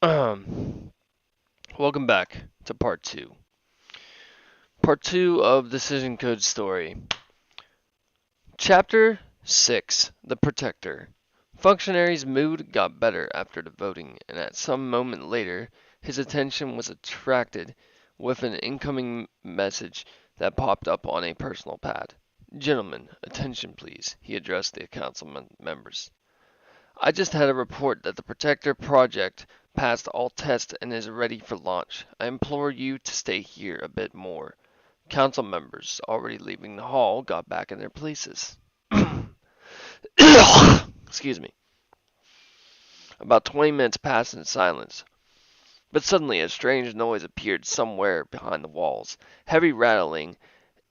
Welcome back to part 2. Part 2 of Decision Code Story. Chapter 6, The Protector. Functionary's mood got better after the voting, and at some moment later, his attention was attracted with an incoming message that popped up on a personal pad. Gentlemen, attention please, he addressed the council members. I just had a report that the Protector project passed all tests and is ready for launch. I implore you to stay here a bit more. Council members, already leaving the hall, got back in their places. Excuse me. About 20 minutes passed in silence, but suddenly a strange noise appeared somewhere behind the walls. Heavy rattling,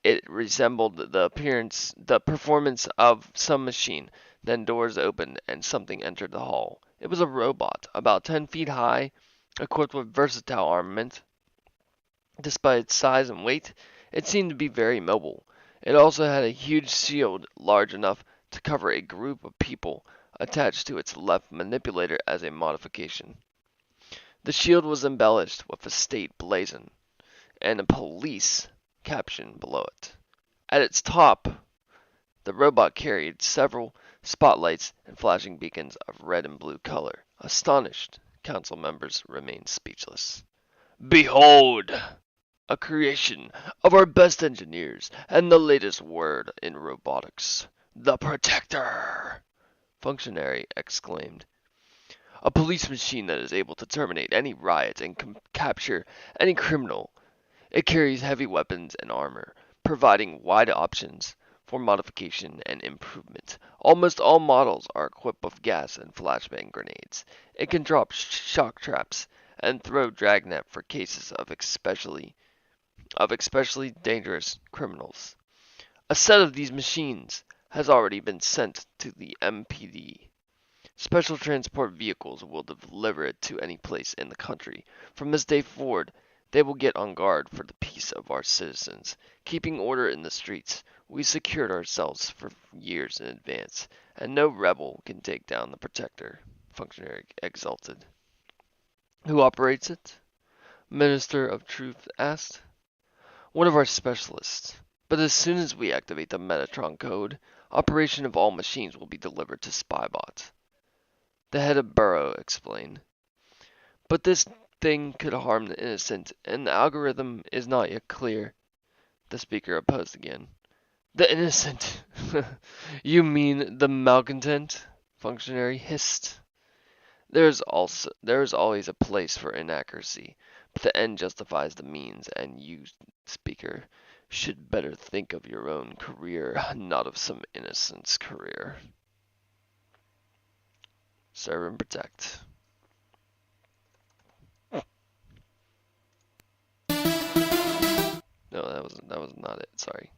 it resembled the performance of some machine. Then doors opened and something entered the hall. It was a robot, about 10 feet high, equipped with versatile armament. Despite its size and weight, it seemed to be very mobile. It also had a huge shield large enough to cover a group of people attached to its left manipulator as a modification. The shield was embellished with a state blazon and a police caption below it. At its top, the robot carried several spotlights and flashing beacons of red and blue color. Astonished, council members remained speechless. Behold! A creation of our best engineers and the latest word in robotics. The Protector! Functionary exclaimed. A police machine that is able to terminate any riot and capture any criminal. It carries heavy weapons and armor, providing wide options for modification and improvement. Almost all models are equipped with gas and flashbang grenades. It can drop shock traps and throw dragnet for cases of especially dangerous criminals. A set of these machines has already been sent to the MPD. Special transport vehicles will deliver it to any place in the country. From this day forward, they will get on guard for the peace of our citizens, keeping order in the streets. We secured ourselves for years in advance, and no rebel can take down the Protector, Functionary exulted. Who operates it? Minister of Truth asked. One of our specialists. But as soon as we activate the Metatron code, operation of all machines will be delivered to Spybot. The head of Burrow explained. But this thing could harm the innocent, and the algorithm is not yet clear. The speaker opposed again. The innocent? You mean the malcontent? Functionary hissed. There is always a place for inaccuracy, but the end justifies the means, and you, speaker, should better think of your own career, not of some innocent's career. Serve and protect. No, that was not it. Sorry.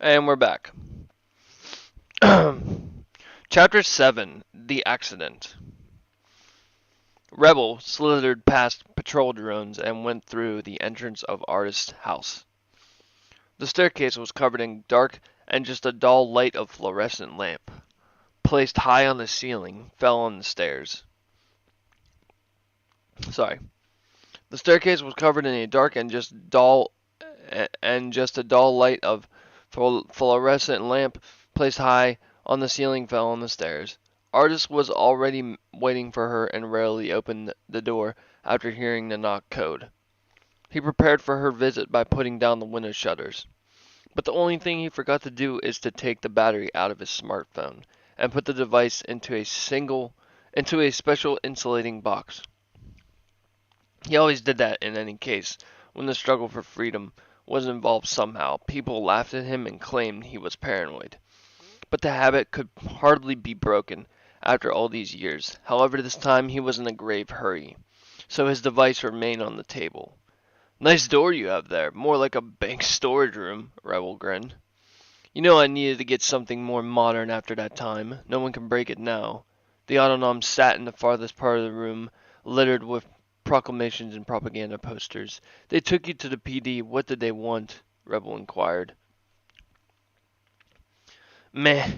And we're back. Chapter 7: The Accident. Rebel slithered past patrol drones and went through the entrance of Artist's house. The staircase was covered in dark, and just a dull light of fluorescent lamp, placed high on the ceiling, fell on the stairs. Sorry. The staircase was covered in a dark and just a dull light of fluorescent lamp placed high on the ceiling fell on the stairs. Artist was already waiting for her and rarely opened the door after hearing the knock code. He prepared for her visit by putting down the window shutters. But the only thing he forgot to do is to take the battery out of his smartphone and put the device into a special insulating box. He always did that in any case. When the struggle for freedom was involved somehow, people laughed at him and claimed he was paranoid. But the habit could hardly be broken after all these years. However, this time he was in a grave hurry, so his device remained on the table. Nice door you have there, more like a bank storage room, Rebel grinned. You know I needed to get something more modern after that time. No one can break it now. The autonom sat in the farthest part of the room, littered with proclamations and propaganda posters. They took you to the PD. What did they want? Rebel inquired. Meh.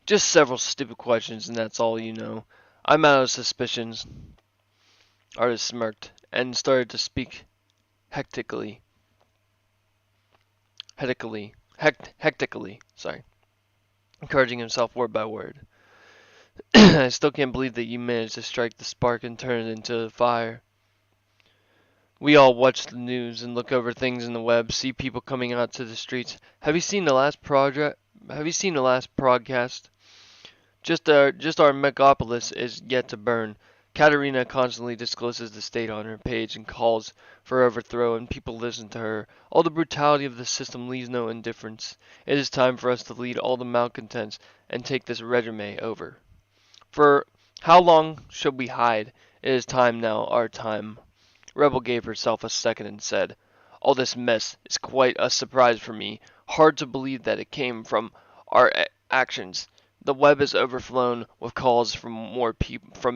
Just several stupid questions, and that's all you know. I'm out of suspicions. Artist smirked and started to speak hectically. Sorry. Encouraging himself word by word. I still can't believe that you managed to strike the spark and turn it into a fire. We all watch the news and look over things in the web, see people coming out to the streets. Have you seen the last broadcast? Just our megapolis is yet to burn. Katerina constantly discloses the state on her page and calls for overthrow, and people listen to her. All the brutality of the system leaves no indifference. It is time for us to lead all the malcontents and take this regime over. For how long should we hide? It is time now, our time. Rebel gave herself a second and said, all this mess is quite a surprise for me. Hard to believe that it came from our actions. The web is overflown with calls from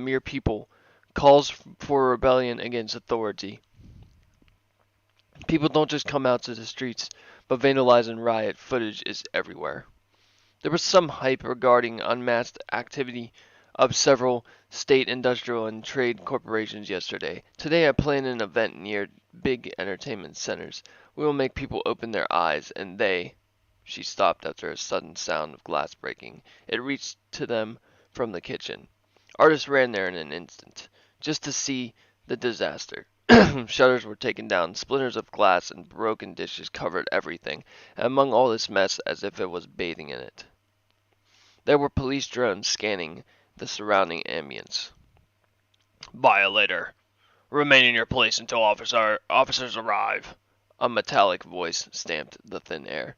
mere people, calls for rebellion against authority. People don't just come out to the streets, but vandalize and riot. Footage is everywhere. There was some hype regarding unmasked activity of several state industrial and trade corporations yesterday. Today I plan an event near big entertainment centers. We will make people open their eyes, and they... She stopped after a sudden sound of glass breaking. It reached to them from the kitchen. Artists ran there in an instant, just to see the disaster. Shutters were taken down, splinters of glass and broken dishes covered everything, and among all this mess, as if it was bathing in it, there were police drones scanning the surrounding ambience. Violator! Remain in your place until officers arrive. A metallic voice stamped the thin air.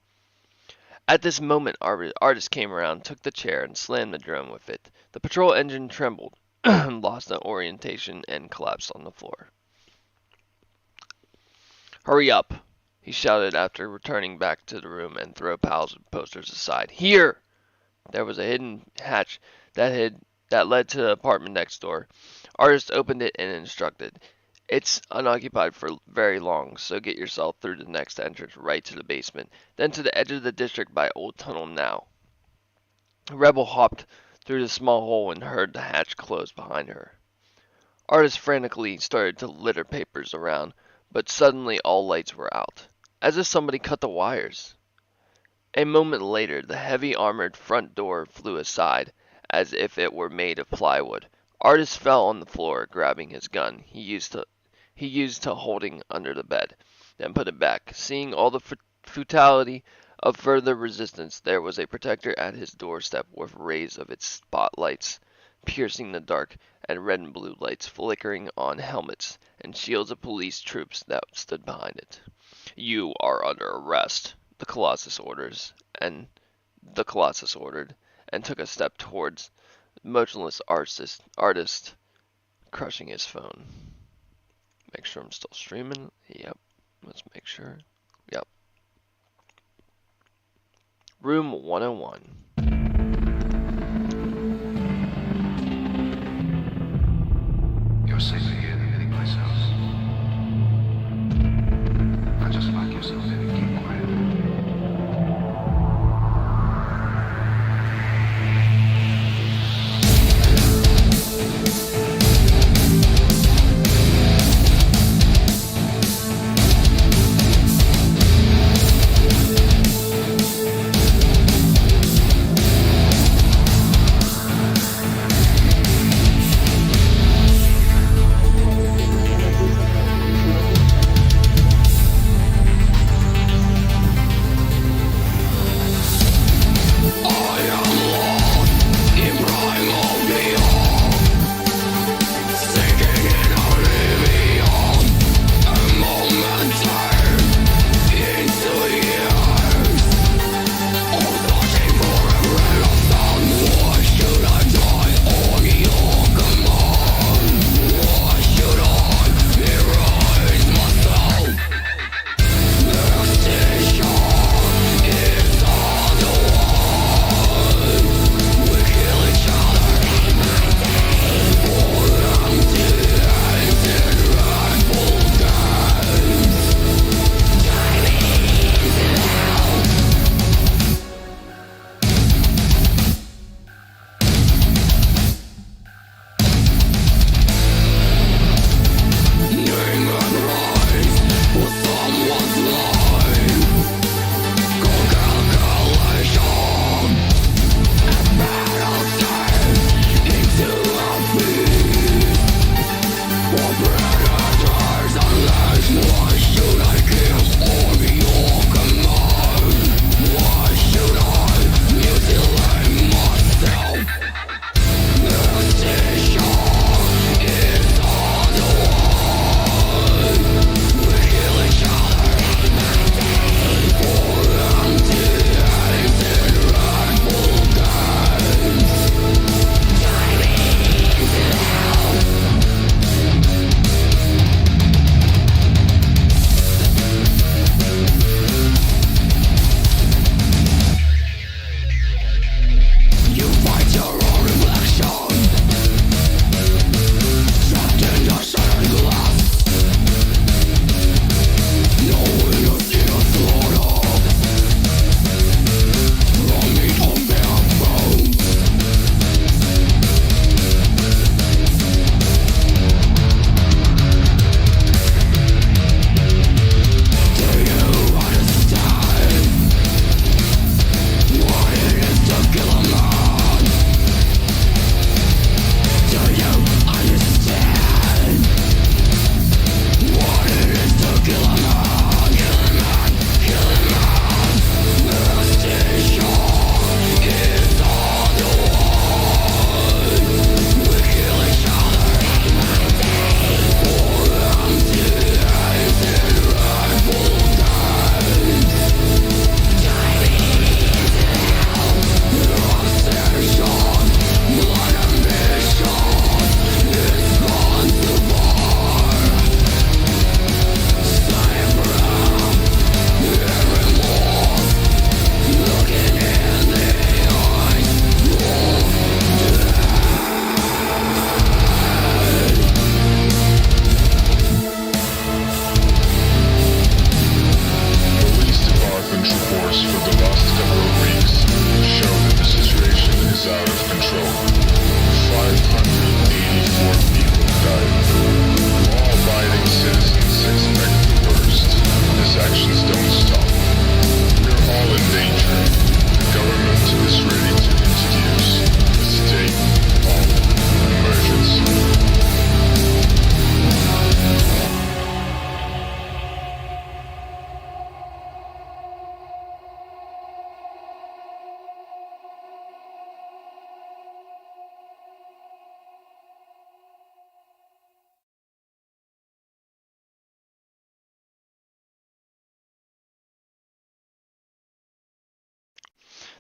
At this moment, Artist came around, took the chair, and slammed the drone with it. The patrol engine trembled, lost orientation, and collapsed on the floor. Hurry up, he shouted after returning back to the room and threw piles of posters aside. Here! There was a hidden hatch that led to the apartment next door. Artist opened it and instructed. It's unoccupied for very long, so get yourself through the next entrance right to the basement, then to the edge of the district by Old Tunnel now. Rebel hopped through the small hole and heard the hatch close behind her. Artist frantically started to litter papers around, but suddenly all lights were out, as if somebody cut the wires. A moment later, the heavy armored front door flew aside, as if it were made of plywood. Artist fell on the floor, grabbing his gun he used to holding under the bed, then put it back. Seeing all the futility of further resistance, there was a protector at his doorstep with rays of its spotlights piercing the dark, and red and blue lights flickering on helmets and shields of police troops that stood behind it. You are under arrest, the Colossus ordered, and took a step towards the motionless artist, crushing his phone. Make sure I'm still streaming. Yep. Let's make sure. Yep. Room 101. You're safer here than anyplace else. Now just lock yourself in and keep quiet.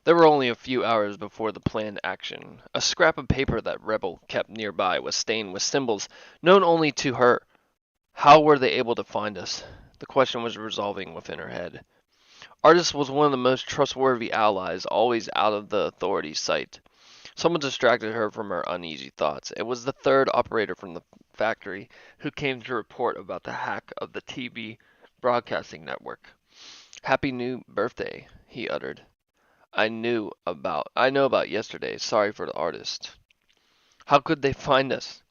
There were only a few hours before the planned action. A scrap of paper that Rebel kept nearby was stained with symbols known only to her. How were they able to find us? The question was resolving within her head. Artis was one of the most trustworthy allies, always out of the authorities' sight. Someone distracted her from her uneasy thoughts. It was the third operator from the factory who came to report about the hack of the TV broadcasting network. Happy new birthday, he uttered. I know about yesterday. Sorry for the artist. How could they find us?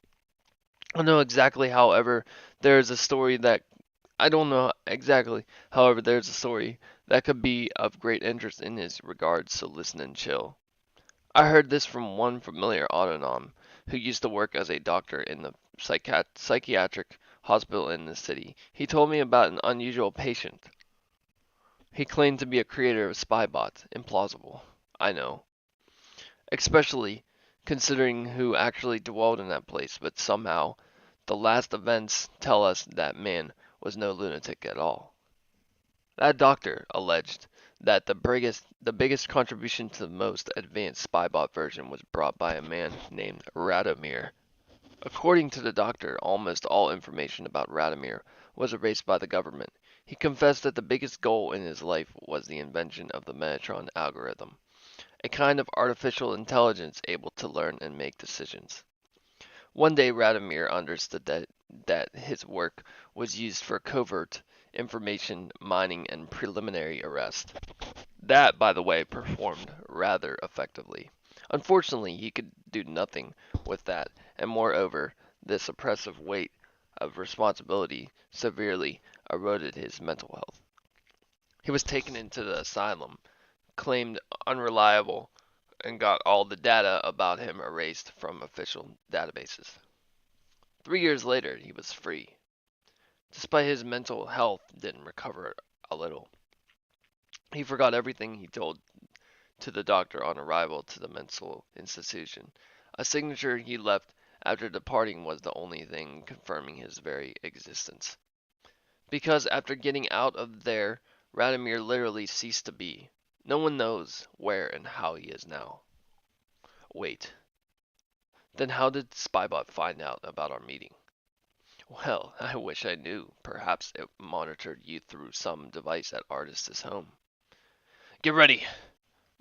I know exactly, however, there is a story that I don't know exactly. However, there's a story that could be of great interest in his regards, so listen and chill. I heard this from one familiar autonom who used to work as a doctor in the psychiatric hospital in the city. He told me about an unusual patient. He claimed to be a creator of Spybot. Implausible. I know. Especially considering who actually dwelled in that place, but somehow the last events tell us that man was no lunatic at all. That doctor alleged that the biggest contribution to the most advanced Spybot version was brought by a man named Radomir. According to the doctor, almost all information about Radomir was erased by the government. He confessed that the biggest goal in his life was the invention of the Metatron algorithm, a kind of artificial intelligence able to learn and make decisions. One day Radomir understood that his work was used for covert information mining and preliminary arrest. That, by the way, performed rather effectively. Unfortunately, he could do nothing with that, and moreover, this oppressive weight of responsibility severely eroded his mental health. He was taken into the asylum, claimed unreliable, and got all the data about him erased from official databases. 3 years later, he was free, despite his mental health didn't recover a little. He forgot everything he told to the doctor on arrival to the mental institution. A signature he left after departing was the only thing confirming his very existence. Because after getting out of there, Radomir literally ceased to be. No one knows where and how he is now. Wait, then how did Spybot find out about our meeting? Well, I wish I knew. Perhaps it monitored you through some device at Artist's home. Get ready!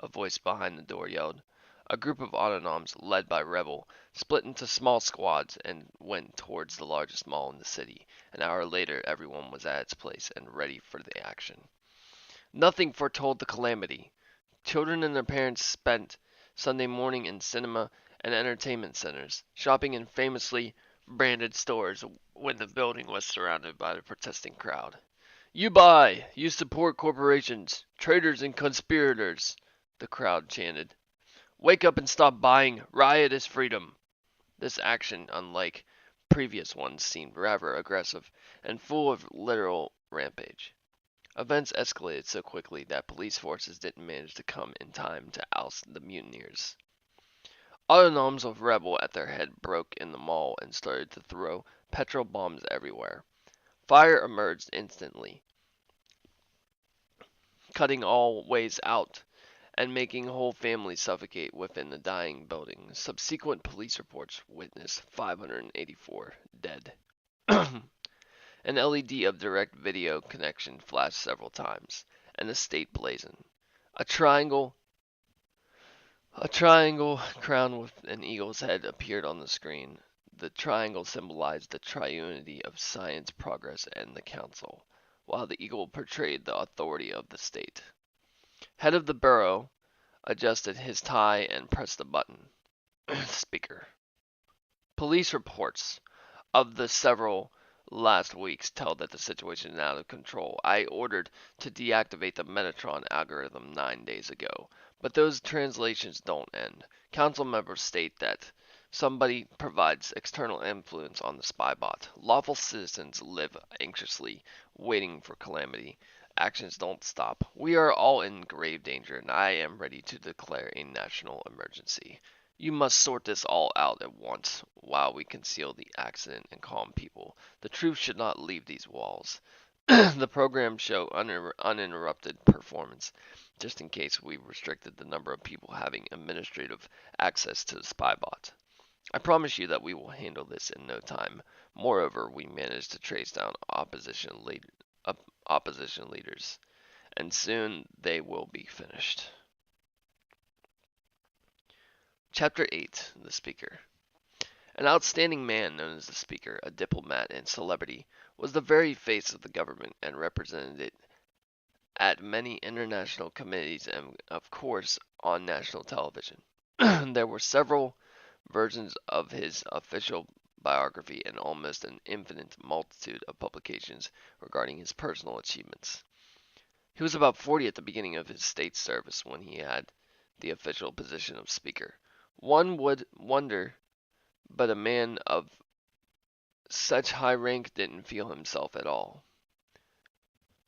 A voice behind the door yelled. A group of autonoms, led by Rebel, split into small squads and went towards the largest mall in the city. An hour later, everyone was at its place and ready for the action. Nothing foretold the calamity. Children and their parents spent Sunday morning in cinema and entertainment centers, shopping in famously branded stores when the building was surrounded by the protesting crowd. You buy! You support corporations, traitors and conspirators! The crowd chanted. Wake up and stop buying! Riot is freedom! This action, unlike previous ones, seemed rather aggressive and full of literal rampage. Events escalated so quickly that police forces didn't manage to come in time to oust the mutineers. Autonoms of Rebel at their head broke in the mall and started to throw petrol bombs everywhere. Fire emerged instantly, cutting all ways out and making whole families suffocate within the dying building. Subsequent police reports witnessed 584 dead. An LED of direct video connection flashed several times, and the state blazoned. A triangle A triangle crowned with an eagle's head appeared on the screen. The triangle symbolized the triunity of science, progress, and the council, while the eagle portrayed the authority of the state. Head of the borough adjusted his tie and pressed a button. Speaker. Police reports of the several last weeks tell that the situation is out of control. I ordered to deactivate the Metatron algorithm 9 days ago, but those translations don't end. Council members state that somebody provides external influence on the spybot. Lawful citizens live anxiously, waiting for calamity. Actions don't stop. We are all in grave danger, and I am ready to declare a national emergency. You must sort this all out at once, while we conceal the accident and calm people. The truth should not leave these walls. The program showed uninterrupted performance, just in case we restricted the number of people having administrative access to the spybot. I promise you that we will handle this in no time. Moreover, we managed to trace down opposition leaders and soon they will be finished. Chapter 8. The Speaker. An outstanding man known as the Speaker, a diplomat and celebrity, was the very face of the government and represented it at many international committees and, of course, on national television. There were several versions of his official biography and almost an infinite multitude of publications regarding his personal achievements. He was about 40 at the beginning of his state service when he had the official position of Speaker. One would wonder, but a man of such high rank didn't feel himself at all.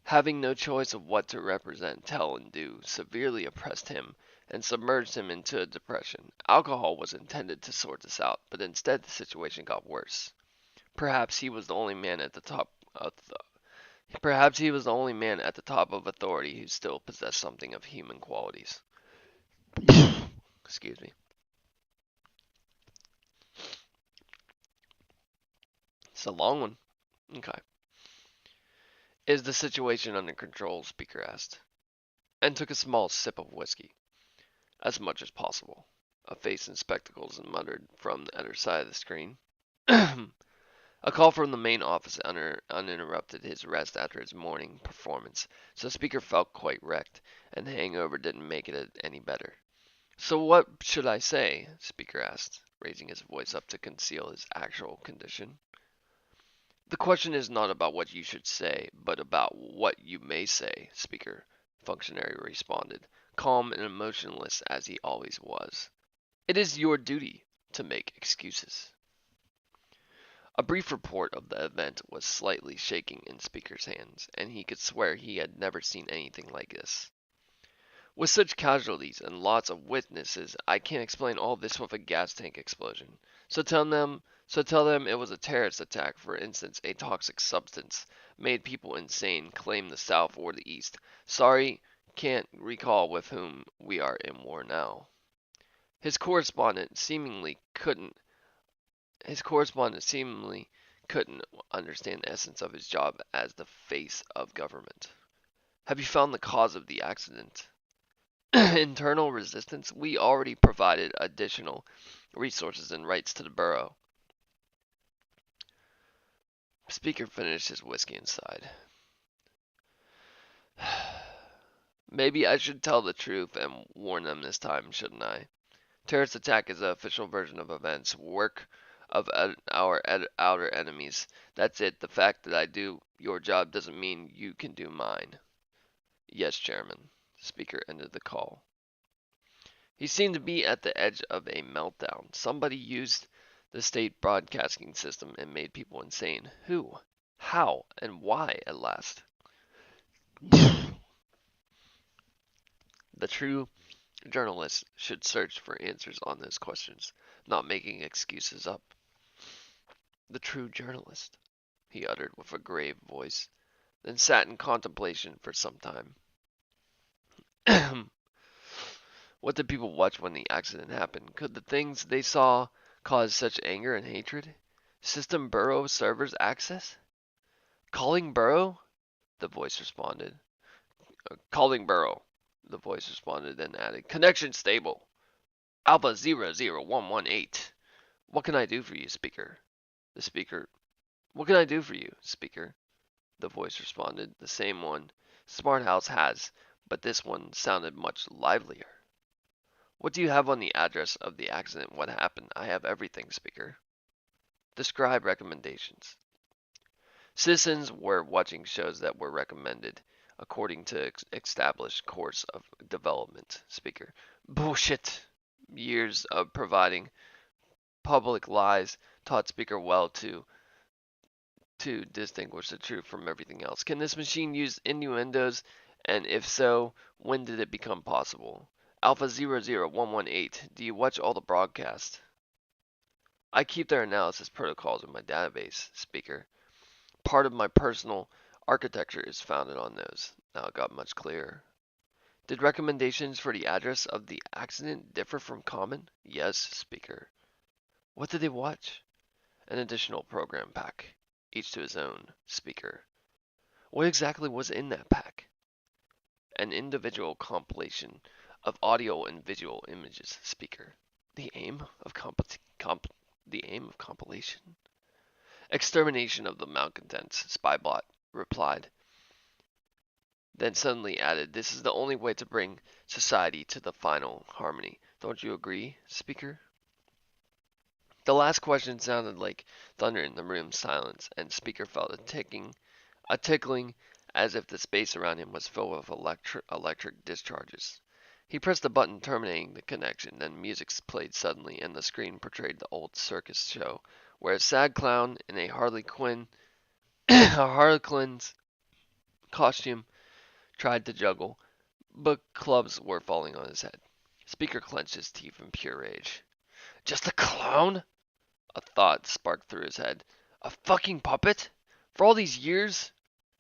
Having no choice of what to represent, tell, and do severely oppressed him and submerged him into a depression. Alcohol was intended to sort this out, but instead the situation got worse. Perhaps he was the only man at the top of authority who still possessed something of human qualities. Excuse me. It's a long one. Okay. Is the situation under control? Speaker asked, and took a small sip of whiskey. As much as possible. A face in spectacles and muttered from the other side of the screen. A call from the main office uninterrupted his rest after his morning performance, so the Speaker felt quite wrecked, and the hangover didn't make it any better. So what should I say? Speaker asked, raising his voice up to conceal his actual condition. The question is not about what you should say, but about what you may say, Speaker, functionary responded, calm and emotionless as he always was. It is your duty to make excuses. A brief report of the event was slightly shaking in Speaker's hands, and he could swear he had never seen anything like this. With such casualties and lots of witnesses, I can't explain all this with a gas tank explosion. So tell them it was a terrorist attack. For instance, a toxic substance made people insane, claim the South or the East. Sorry, can't recall with whom we are in war now. His correspondent seemingly couldn't understand the essence of his job as the face of government. Have you found the cause of the accident? Internal resistance? We already provided additional resources and rights to the borough. Speaker finished his whiskey and sighed. Maybe I should tell the truth and warn them this time, shouldn't I? Terrorist attack is the official version of events, work of our outer enemies. That's it. The fact that I do your job doesn't mean you can do mine. Yes, Chairman. Speaker ended the call. He seemed to be at the edge of a meltdown. Somebody used the state broadcasting system and made people insane. Who? How? And why, at last? The true journalist should search for answers on those questions, not making excuses up. The true journalist, he uttered with a grave voice, then sat in contemplation for some time. What did people watch when the accident happened? Could the things they saw cause such anger and hatred? System Burrow servers access? Calling Burrow? The voice responded. Calling Burrow, the voice responded, then added, connection stable. Alpha 00118. What can I do for you, Speaker? The Speaker. What can I do for you, Speaker? The voice responded, the same one Smart House has, but this one sounded much livelier. What do you have on the address of the accident? What happened? I have everything, Speaker. Describe recommendations. Citizens were watching shows that were recommended according to established course of development, Speaker. Bullshit. Years of providing public lies taught Speaker well to distinguish the truth from everything else. Can this machine use innuendos? And if so, when did it become possible? Alpha 00118, do you watch all the broadcasts? I keep their analysis protocols in my database, Speaker. Part of my personal architecture is founded on those. Now it got much clearer. Did recommendations for the address of the accident differ from common? Yes, Speaker. What did they watch? An additional program pack. Each to his own, Speaker. What exactly was in that pack? an individual compilation of audio and visual images. Speaker. The aim of the aim of compilation? Extermination of the malcontents, Spybot replied, then suddenly added, this is the only way to bring society to the final harmony. Don't you agree, Speaker? The last question sounded like thunder in the room's silence, and Speaker felt a tickling, as if the space around him was filled with electric discharges. He pressed the button terminating the connection, then music played suddenly, and the screen portrayed the old circus show, where a sad clown in a a harlequin's costume tried to juggle, but clubs were falling on his head. Speaker clenched his teeth in pure rage. Just a clown? A thought sparked through his head. A fucking puppet? For all these years?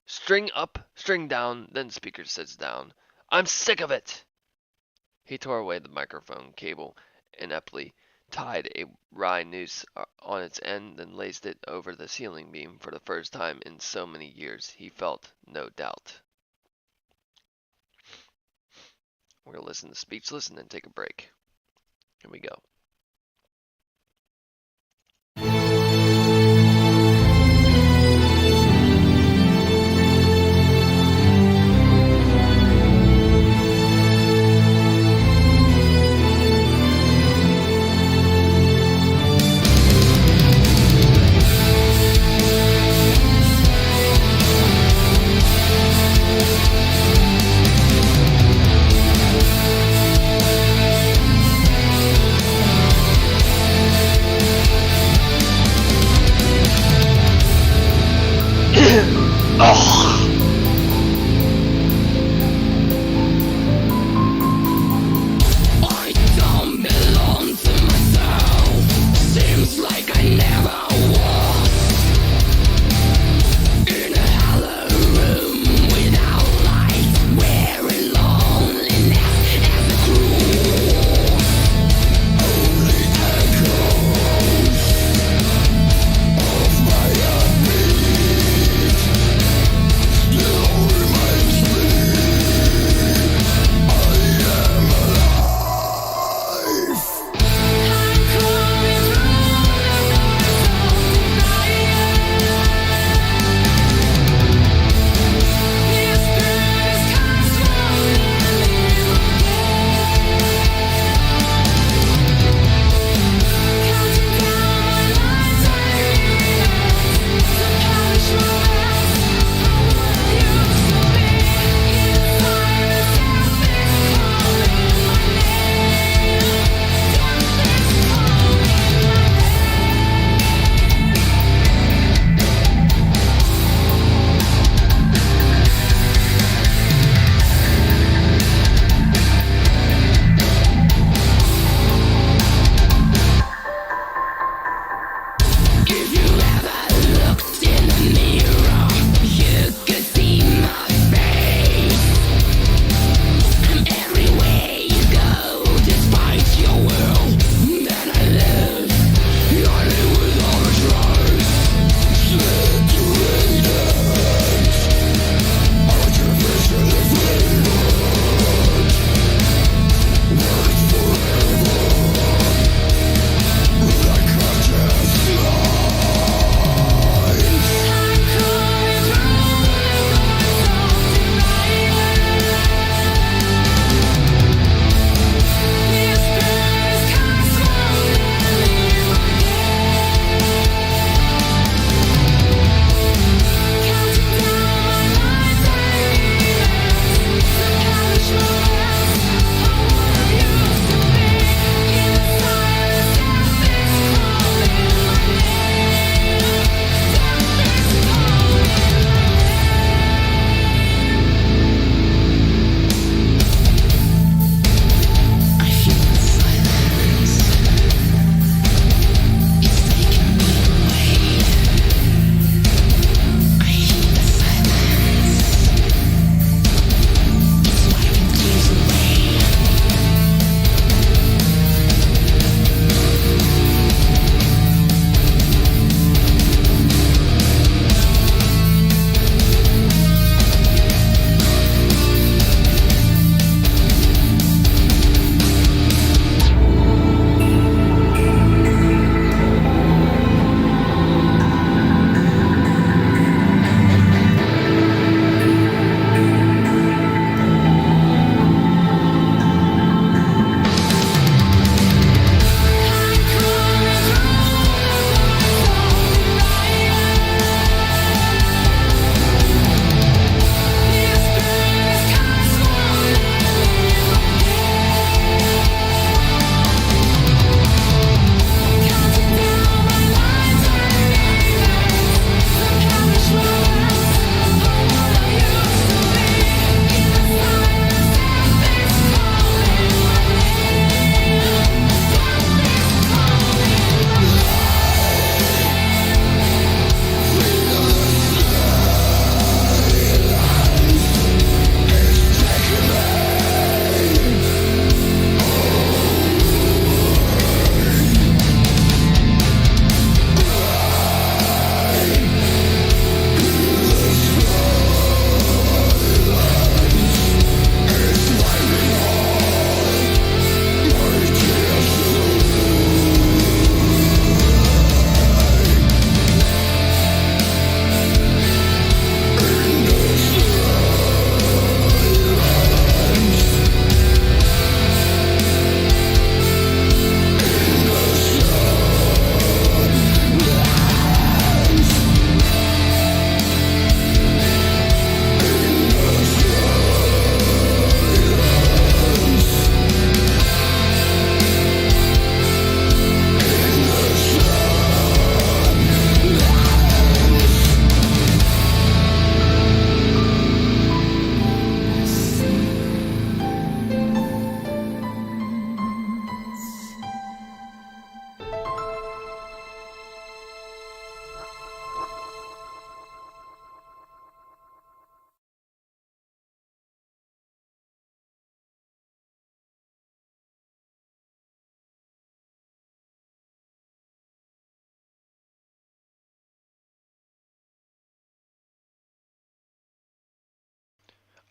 String up, string down, then Speaker sits down. I'm sick of it! He tore away the microphone cable ineptly, tied a wry noose on its end, then laced it over the ceiling beam. For the first time in so many years, he felt no doubt. We're going to listen to Speechless and then take a break. Here we go.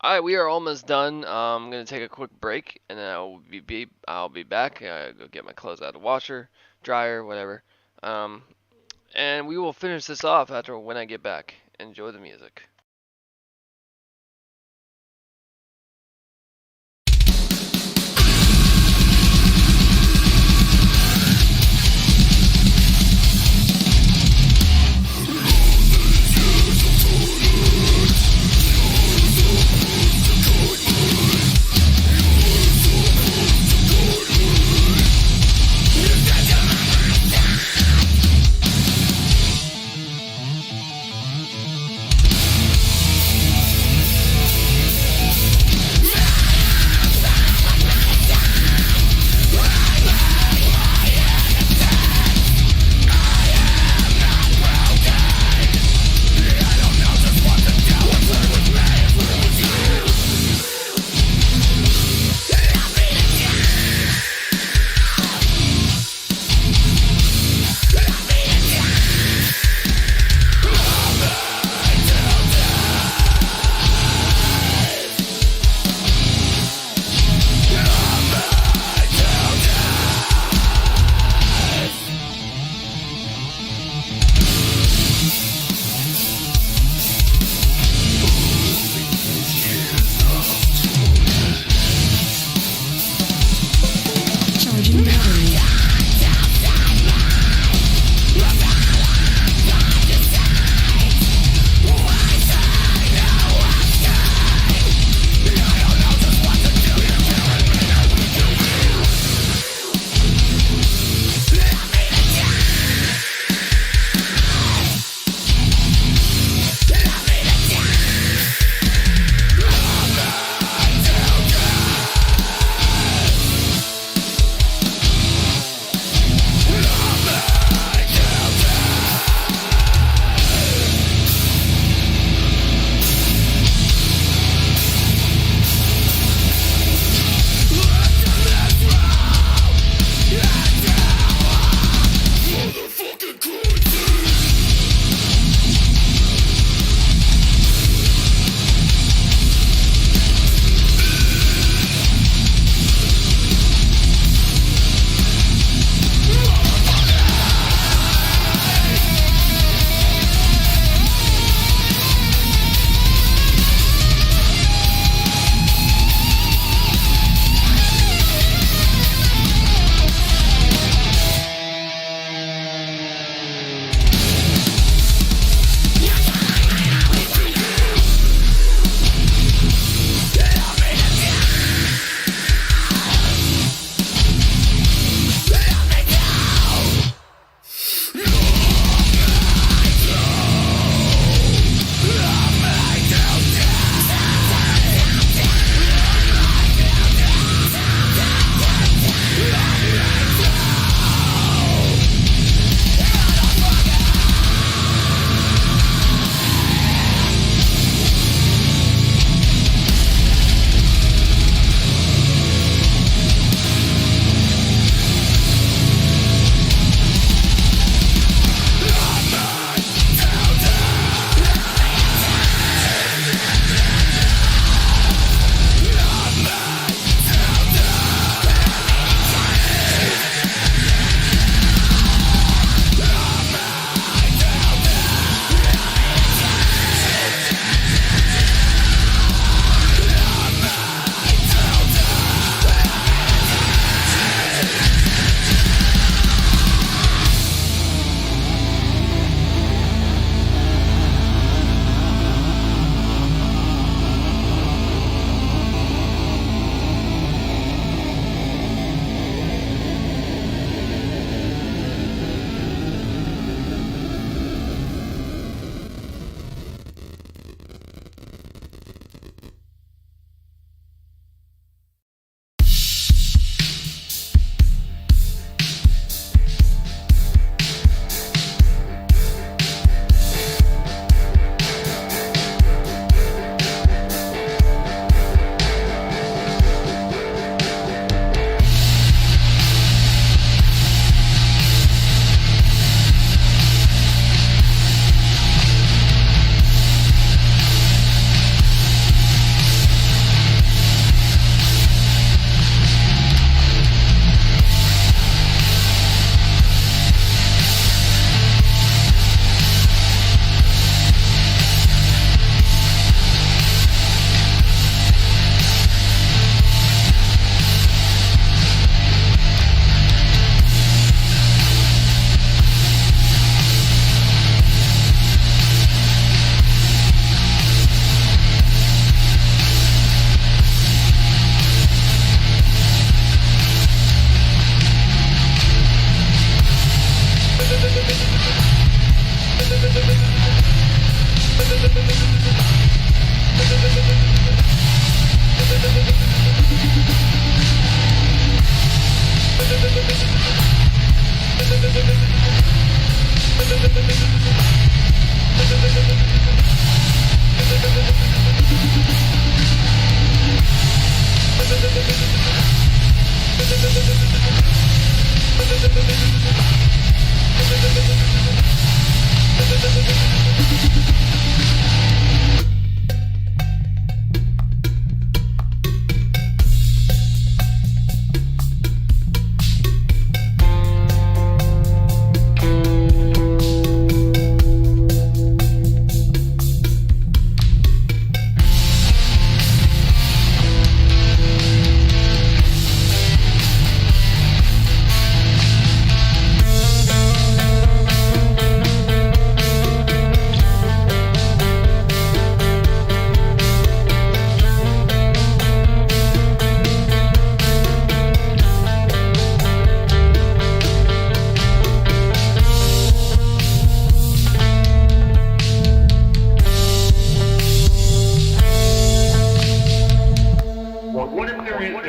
All right, we are almost done. I'm gonna take a quick break, and then I'll be back. Go get my clothes out of the washer, dryer, whatever. Um, and we will finish this off after when I get back. Enjoy the music.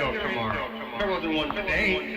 still tomorrow. There wasn't one today.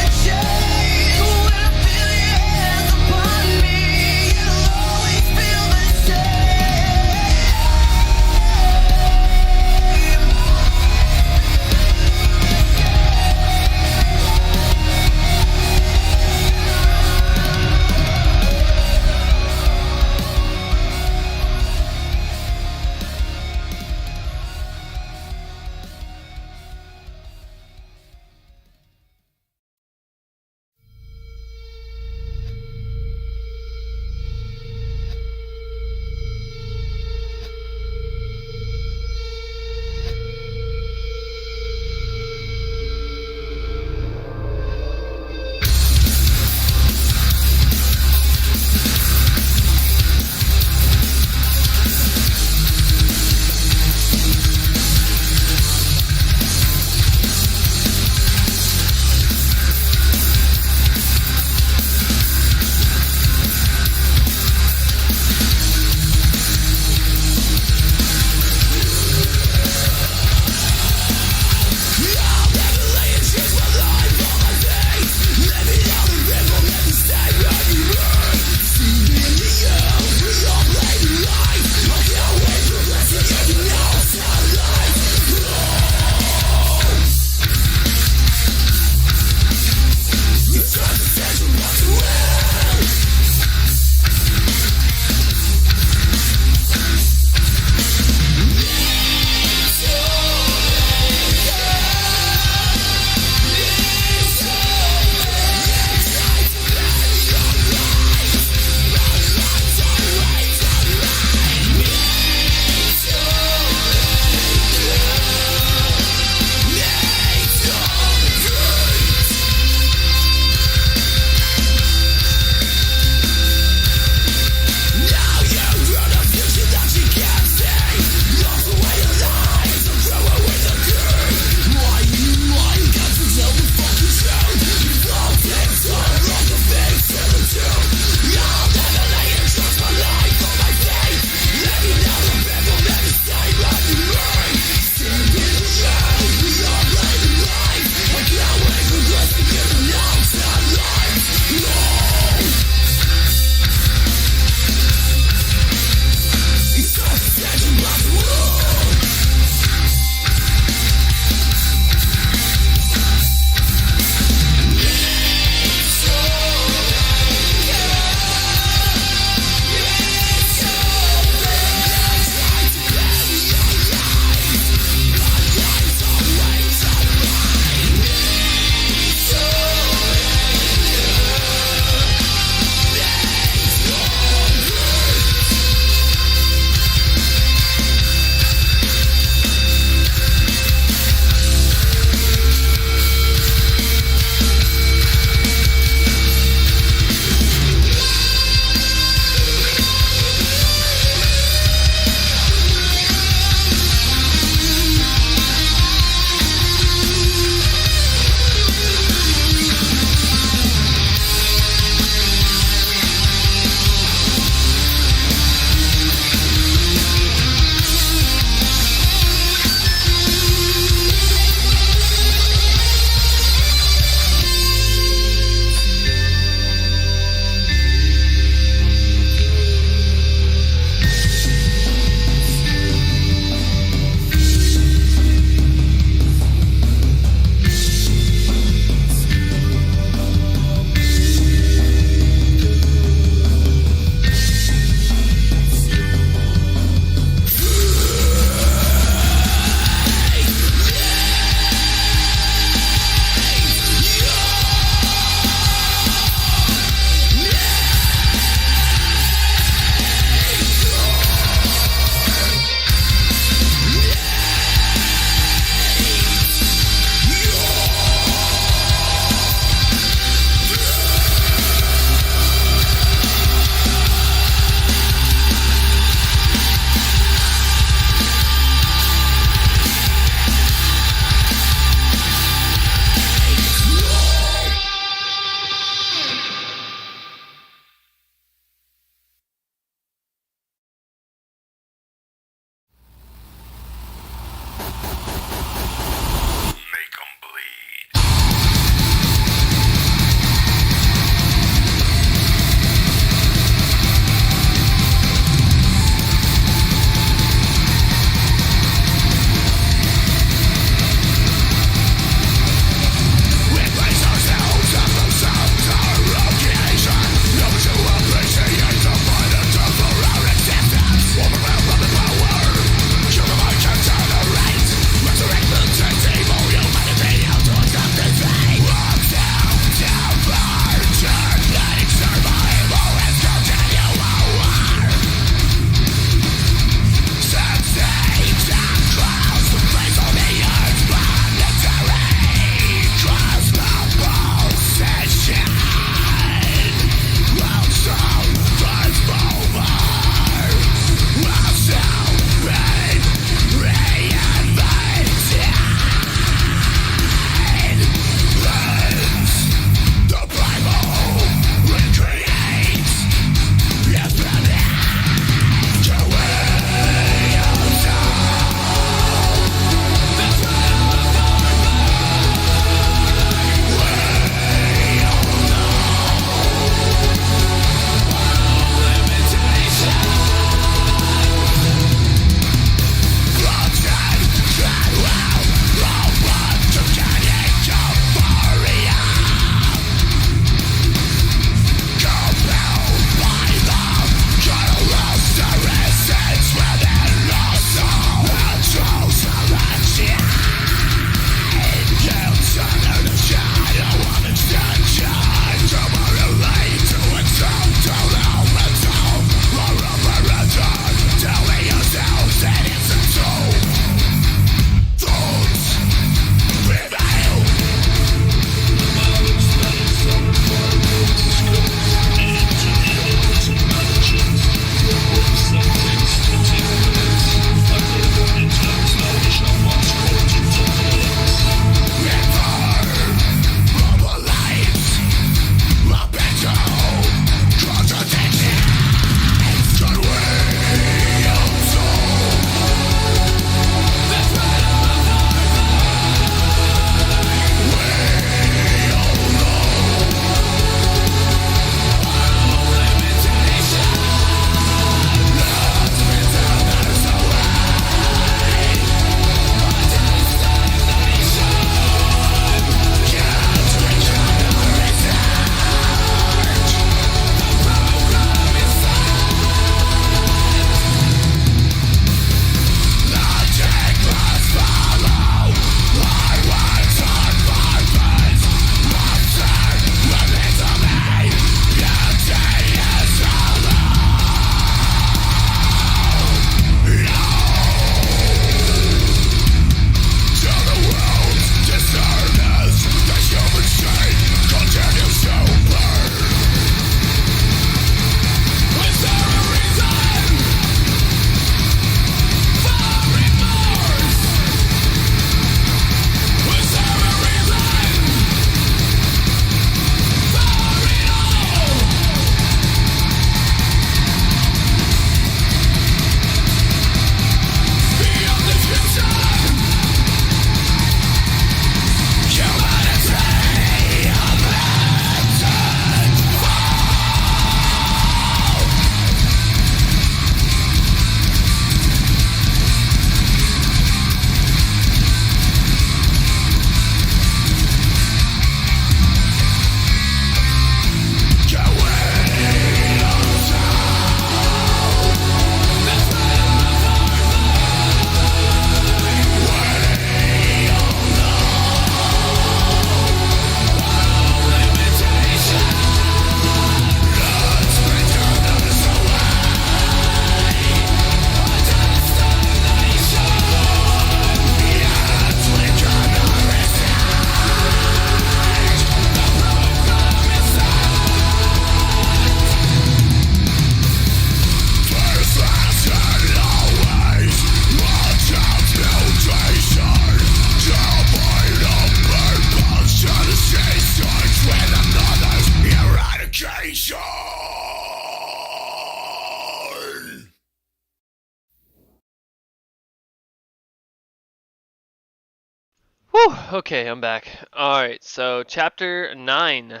Whew, okay, I'm back. Alright, so chapter 9,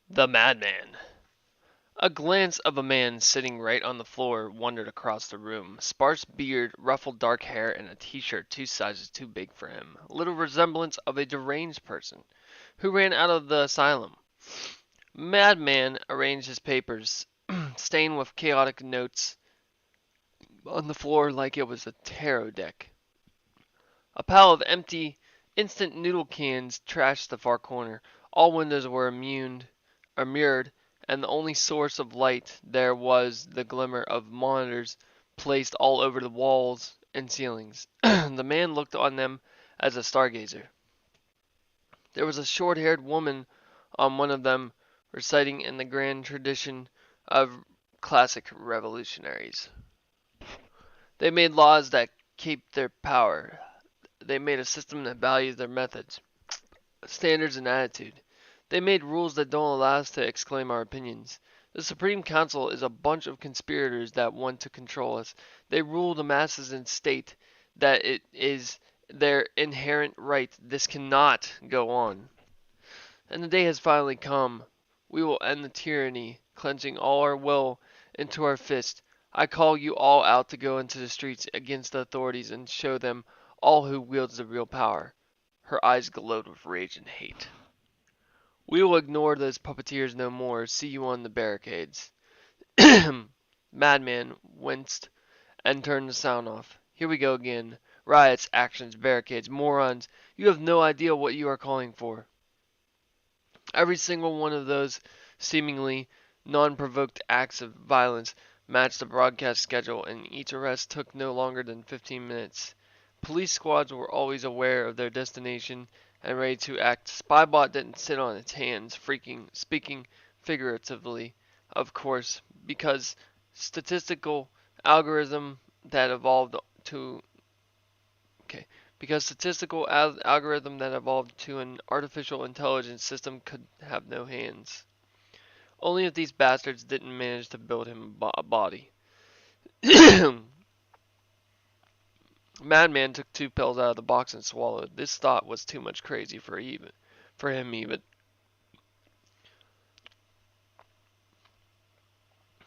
The Madman. A glance of a man sitting right on the floor wandered across the room. Sparse beard, ruffled dark hair, and a t-shirt 2 sizes too big for him. Little resemblance of a deranged person who ran out of the asylum. Madman arranged his papers, stained with chaotic notes, on the floor like it was a tarot deck. A pile of empty instant noodle cans trashed the far corner. All windows were mirrored, and the only source of light there was the glimmer of monitors placed all over the walls and ceilings. The man looked on them as a stargazer. There was a short-haired woman on one of them, reciting in the grand tradition of classic revolutionaries. They made laws that keep their power. They made a system that values their methods, standards, and attitude. They made rules that don't allow us to exclaim our opinions. The Supreme Council is a bunch of conspirators that want to control us. They rule the masses and state that it is their inherent right. This cannot go on. And the day has finally come. We will end the tyranny, clenching all our will into our fist. I call you all out to go into the streets against the authorities and show them all who wields the real power. Her eyes glowed with rage and hate. We will ignore those puppeteers no more. See you on the barricades. Madman winced and turned the sound off. Here we go again. Riots, actions, barricades, morons. You have no idea what you are calling for. Every single one of those seemingly non-provoked acts of violence matched the broadcast schedule, and each arrest took no longer than 15 minutes. Police squads were always aware of their destination and ready to act. Spybot didn't sit on its hands, speaking figuratively, of course, because statistical algorithm that evolved to Okay, because algorithm that evolved to an artificial intelligence system could have no hands. Only if these bastards didn't manage to build him a body. Madman took 2 pills out of the box and swallowed. This thought was too much crazy for him even.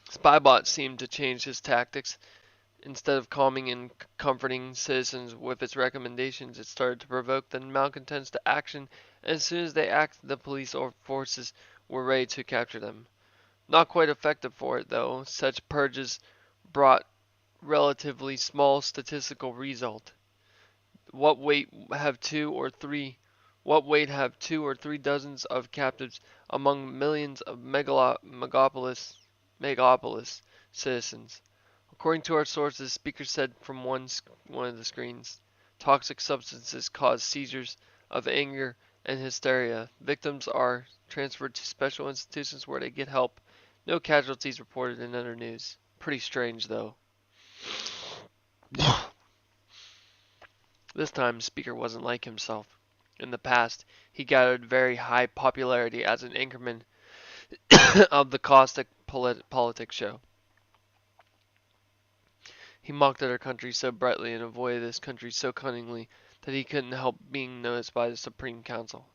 Spybot seemed to change his tactics. Instead of calming and comforting citizens with its recommendations, it started to provoke the malcontents to action, and as soon as they acted, the police or forces were ready to capture them. Not quite effective for it, though. Such purges brought relatively small statistical result. What weight have two or three dozens of captives among millions of megapolis citizens? According to our sources, speakers said from one of the screens, toxic substances cause seizures of anger and hysteria. Victims are transferred to special institutions where they get help. No casualties reported in other news. Pretty strange, though. This time, Speaker wasn't like himself. In the past, he gathered very high popularity as an anchorman of the caustic politics show. He mocked at our country so brightly and avoided this country so cunningly that he couldn't help being noticed by the Supreme Council.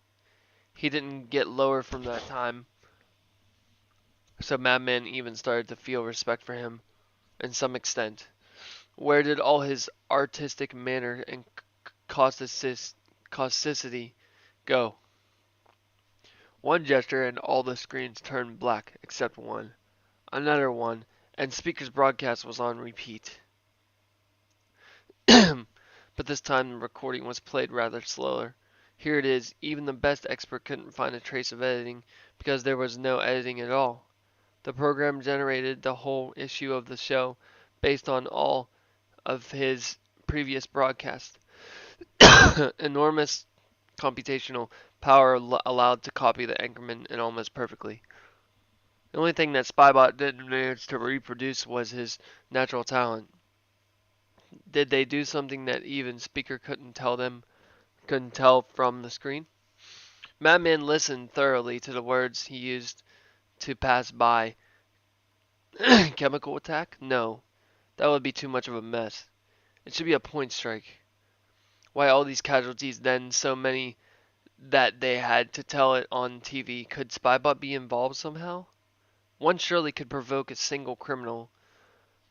He didn't get lower from that time, so Madman even started to feel respect for him, in some extent. Where did all his artistic manner and causticity go? One gesture and all the screens turned black except one. Another one, and Speaker's broadcast was on repeat. But this time the recording was played rather slower. Here it is. Even the best expert couldn't find a trace of editing because there was no editing at all. The program generated the whole issue of the show based on all of his previous broadcasts. Enormous computational power allowed to copy the anchorman and almost perfectly. The only thing that Spybot didn't manage to reproduce was his natural talent. Did they do something that even Speaker couldn't tell from the screen? Madman listened thoroughly to the words he used to pass by. Chemical attack? No. That would be too much of a mess. It should be a point strike. Why all these casualties then, so many that they had to tell it on TV? Could Spybot be involved somehow? One surely could provoke a single criminal,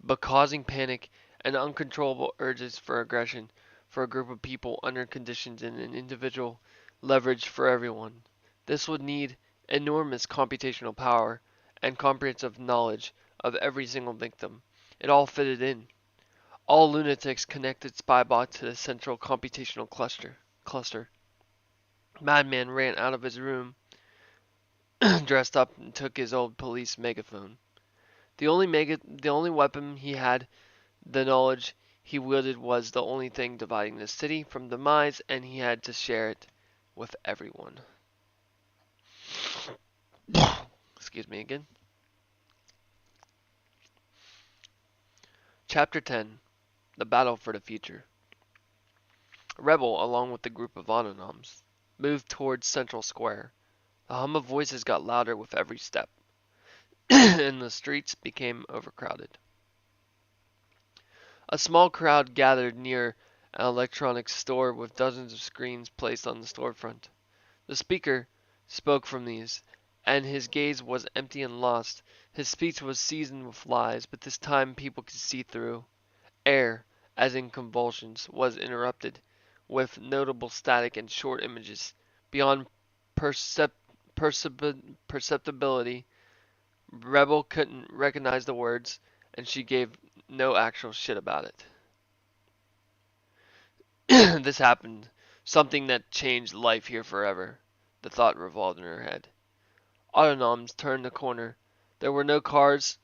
but causing panic and uncontrollable urges for aggression for a group of people under conditions in an individual leverage for everyone. This would need enormous computational power and comprehensive knowledge of every single victim. It all fitted in. All lunatics connected Spybot to the central computational cluster. Madman ran out of his room, dressed up, and took his old police megaphone. The only weapon he had, the knowledge he wielded, was the only thing dividing the city from demise, and he had to share it with everyone. Excuse me again. Chapter 10. The battle for the future. Rebel, along with the group of Autonoms, moved towards Central Square. The hum of voices got louder with every step, and the streets became overcrowded. A small crowd gathered near an electronics store with dozens of screens placed on the storefront. The speaker spoke from these, and his gaze was empty and lost. His speech was seasoned with lies, but this time people could see through. Air, as in convulsions, was interrupted with notable static and short images. Beyond perceptibility, Rebel couldn't recognize the words, and she gave no actual shit about it. This happened. Something that changed life here forever. The thought revolved in her head. Autonoms turned the corner. There were no cars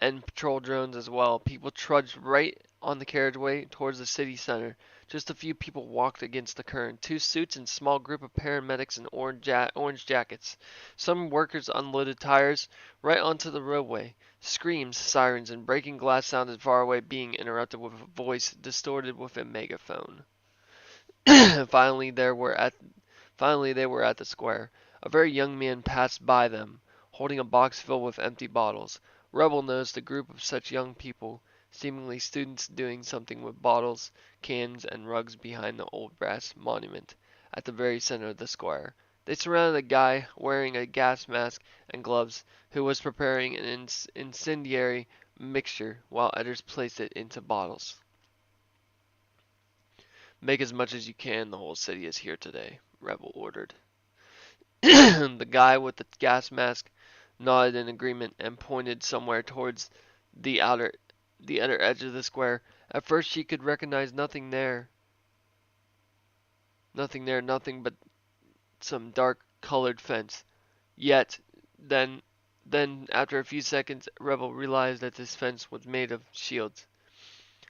and patrol drones as well. People trudged right on the carriageway towards the city center. Just a few people walked against the current. Two suits and a small group of paramedics in orange jackets. Some workers unloaded tires right onto the roadway. Screams, sirens, and breaking glass sounded far away, being interrupted with a voice distorted with a megaphone. Finally, Finally, they were at the square. A very young man passed by them, holding a box filled with empty bottles. Rebel noticed a group of such young people, seemingly students, doing something with bottles, cans, and rugs behind the old brass monument at the very center of the square. They surrounded a guy wearing a gas mask and gloves who was preparing an incendiary mixture while others placed it into bottles. Make as much as you can, the whole city is here today, Rebel ordered. The guy with the gas mask nodded in agreement and pointed somewhere towards the outer the other edge of the square. At first she could recognize nothing there. Nothing but some dark colored fence. Yet then after a few seconds Rebel realized that this fence was made of shields.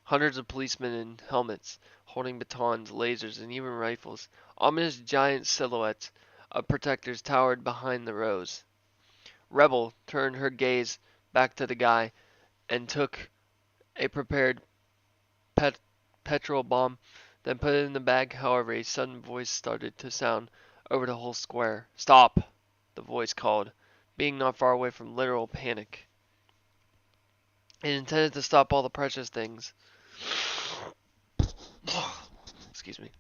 Hundreds of policemen in helmets, holding batons, lasers, and even rifles. Ominous giant silhouettes of protectors towered behind the rows. Rebel turned her gaze back to the guy and took a prepared petrol bomb, then put it in the bag. However, a sudden voice started to sound over the whole square. "Stop!" the voice called, being not far away from literal panic. It intended to stop all the precious things. Excuse me.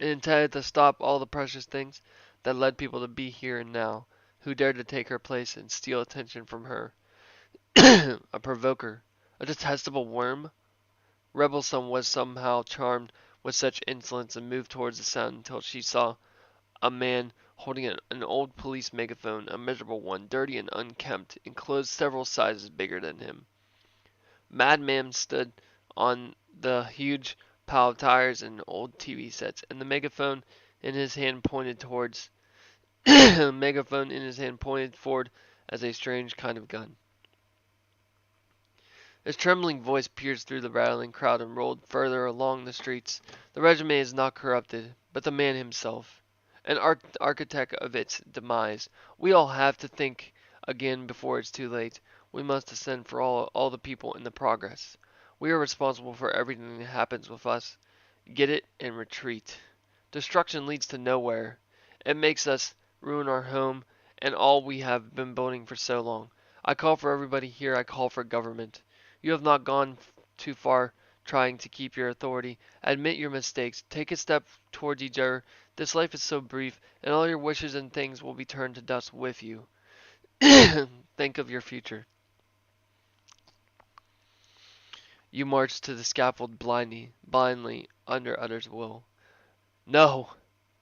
It intended to stop all the precious things that led people to be here and now, who dared to take her place and steal attention from her. A provoker, a detestable worm. Rebelson was somehow charmed with such insolence and moved towards the sound until she saw a man holding an old police megaphone, a miserable one, dirty and unkempt, enclosed several sizes bigger than him. Madman stood on the huge pile of tires and old TV sets, and the megaphone in his hand pointed towards megaphone in his hand pointed forward as a strange kind of gun. His trembling voice pierced through the rattling crowd and rolled further along the streets. The regiment is not corrupted, but the man himself, an architect of its demise. We all have to think again before it's too late. We must descend for all the people in the progress. We are responsible for everything that happens with us. Get it and retreat. Destruction leads to nowhere. It makes us ruin our home and all we have been building for so long. I call for everybody here. I call for government. You have not gone too far trying to keep your authority. Admit your mistakes. Take a step towards each other. This life is so brief, and all your wishes and things will be turned to dust with you. Think of your future. You march to the scaffold blindly under others' will. No!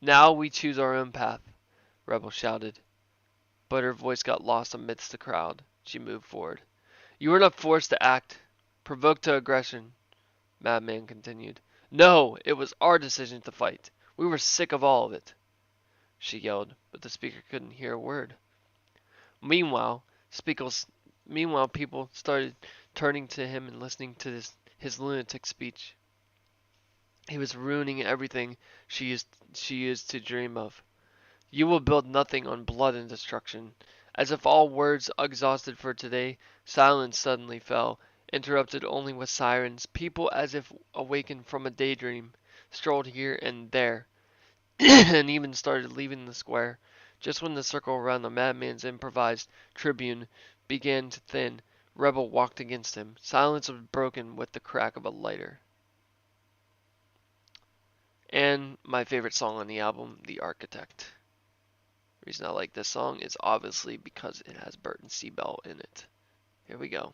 Now we choose our own path, Rebel shouted. But her voice got lost amidst the crowd. She moved forward. You were not forced to act, provoked to aggression, Madman continued. No, it was our decision to fight. We were sick of all of it, she yelled, but the speaker couldn't hear a word. Meanwhile, people started turning to him and listening to his lunatic speech. He was ruining everything she used to dream of. You will build nothing on blood and destruction. As if all words exhausted for today, silence suddenly fell. interrupted only with sirens. People, as if awakened from a daydream, strolled here and there, and even started leaving the square. Just when the circle around the madman's improvised tribune began to thin, Rebel walked against him. Silence was broken with the crack of a lighter. And my favorite song on the album, The Architect. The reason I like this song is obviously because it has Burton C. Bell in it. Here we go.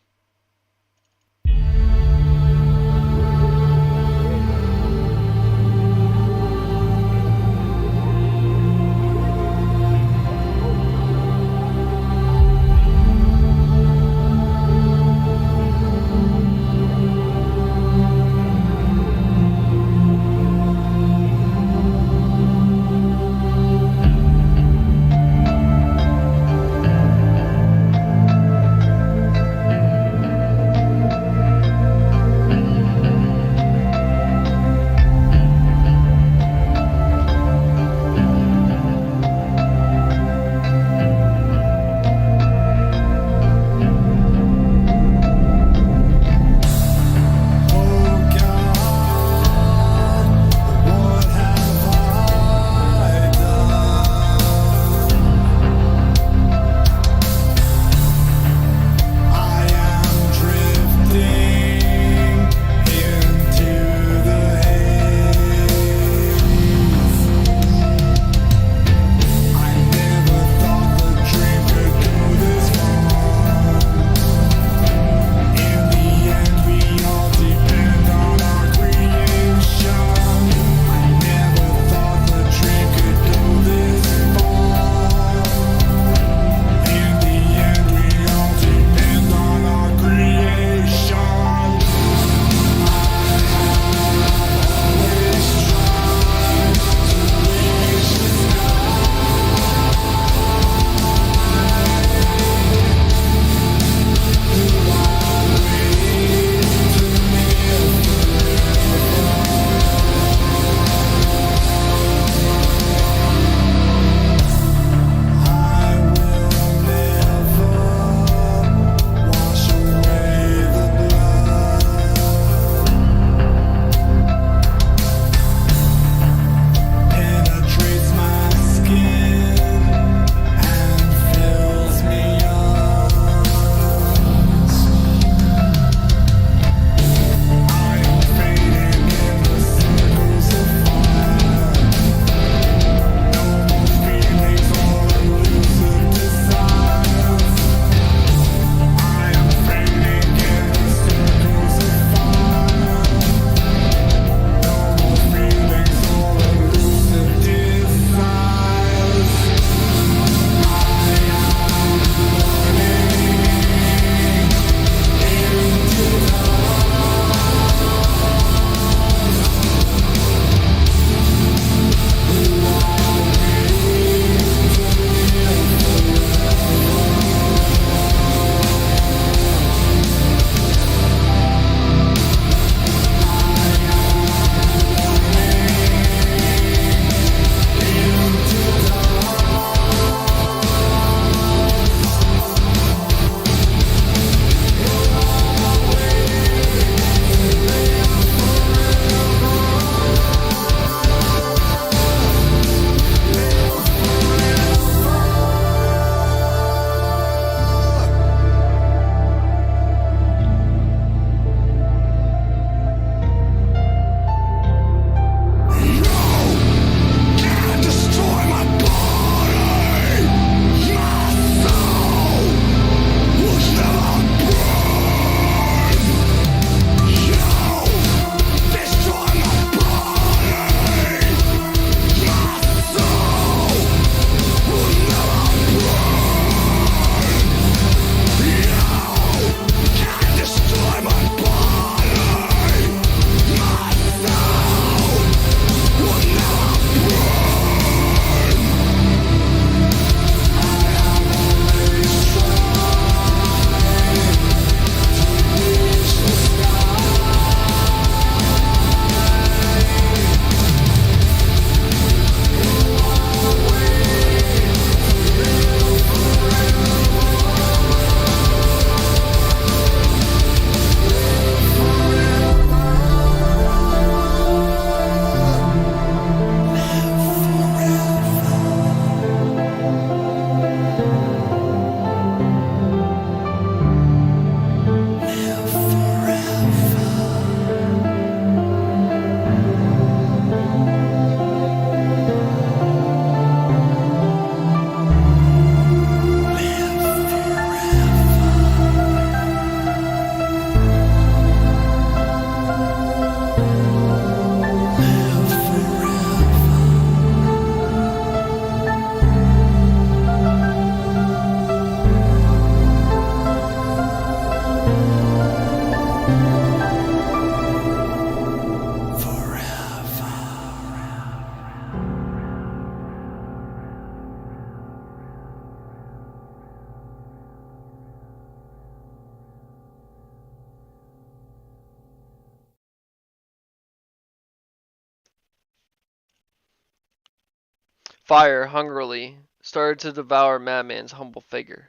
Fire hungrily started to devour Madman's humble figure.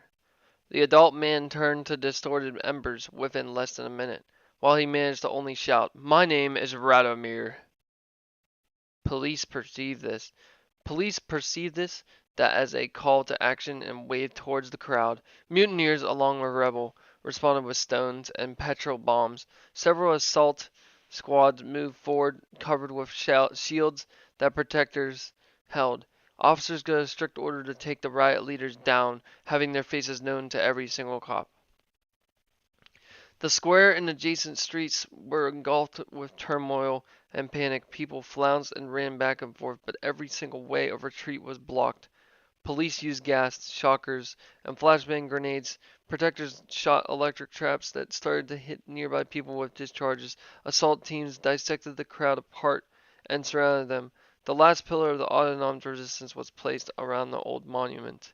The adult man turned to distorted embers within less than a minute, while he managed to only shout, "My name is Radomir." Police perceived this. Police perceived this that as a call to action and waved towards the crowd. Mutineers, along with Rebel, responded with stones and petrol bombs. Several assault squads moved forward, covered with shields that protectors held. Officers got a strict order to take the riot leaders down, having their faces known to every single cop. The square and adjacent streets were engulfed with turmoil and panic. People flounced and ran back and forth, but every single way of retreat was blocked. Police used gas, shockers, and flashbang grenades. Protectors shot electric traps that started to hit nearby people with discharges. Assault teams dissected the crowd apart and surrounded them. The last pillar of the autonomous resistance was placed around the old monument.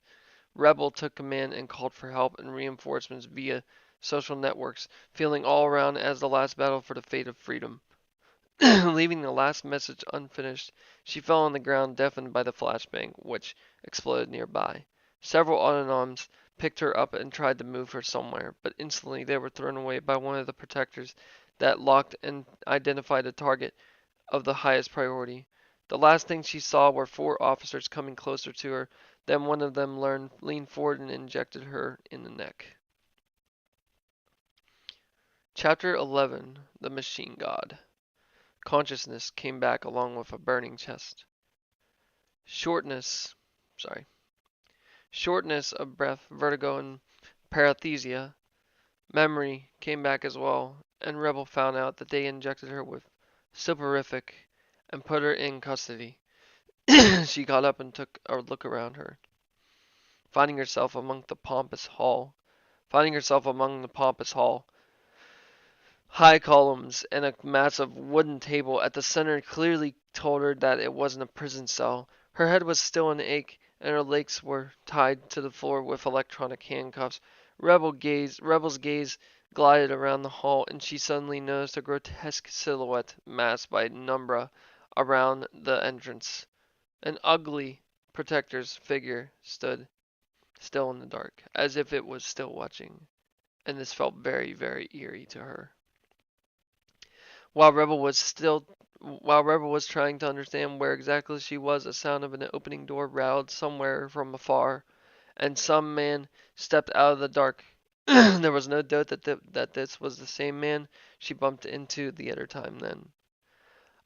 Rebel took command and called for help and reinforcements via social networks, feeling all around as the last battle for the fate of freedom. Leaving the last message unfinished, she fell on the ground, deafened by the flashbang, which exploded nearby. Several autonoms picked her up and tried to move her somewhere, but instantly they were thrown away by one of the protectors that locked and identified a target of the highest priority. The last thing she saw were four officers coming closer to her. Then one of them leaned forward and injected her in the neck. Chapter 11: The Machine God. Consciousness came back along with a burning chest. Shortness, sorry, shortness of breath, vertigo, and paresthesia. Memory came back as well, and Rebel found out that they injected her with soporific and put her in custody. She got up and took a look around her, finding herself among the pompous hall. Finding herself among the pompous hall, high columns and a massive wooden table at the center clearly told her that it wasn't a prison cell. Her head was still an ache, and her legs were tied to the floor with electronic handcuffs. Rebel's gaze glided around the hall, and she suddenly noticed a grotesque silhouette masked by Numbra around the entrance. An ugly protector's figure stood still in the dark, as if it was still watching, and this felt very, very eerie to her. While Rebel was still while Rebel was trying to understand where exactly she was, a sound of an opening door roused somewhere from afar, and some man stepped out of the dark. There was no doubt that this was the same man she bumped into the other time then.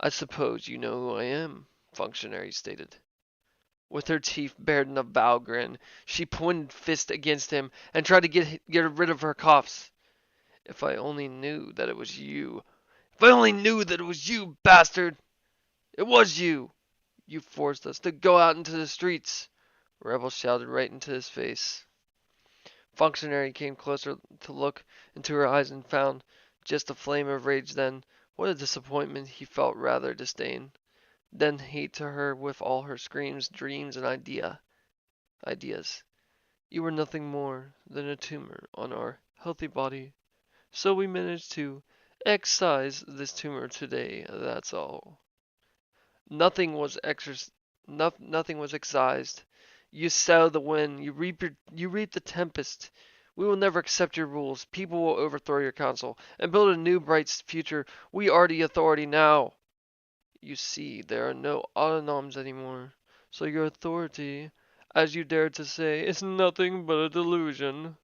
"I suppose you know who I am," functionary stated. With her teeth bared in a vile grin, she pointed fist against him and tried to get rid of her coughs. "If I only knew that it was you. If I only knew that it was you, bastard! It was you! You forced us to go out into the streets!" Rebel shouted right into his face. Functionary came closer to look into her eyes and found just a flame of rage then. What a disappointment, he felt, rather disdain. Then hate to her with all her screams, dreams, and ideas. "You were nothing more than a tumor on our healthy body. So we managed to excise this tumor today, that's all. Nothing was nothing was excised. You sow the wind, you reap the tempest. We will never accept your rules. People will overthrow your council and build a new bright future. We are the authority now. You see, there are no autonoms anymore. So your authority, as you dared to say, is nothing but a delusion.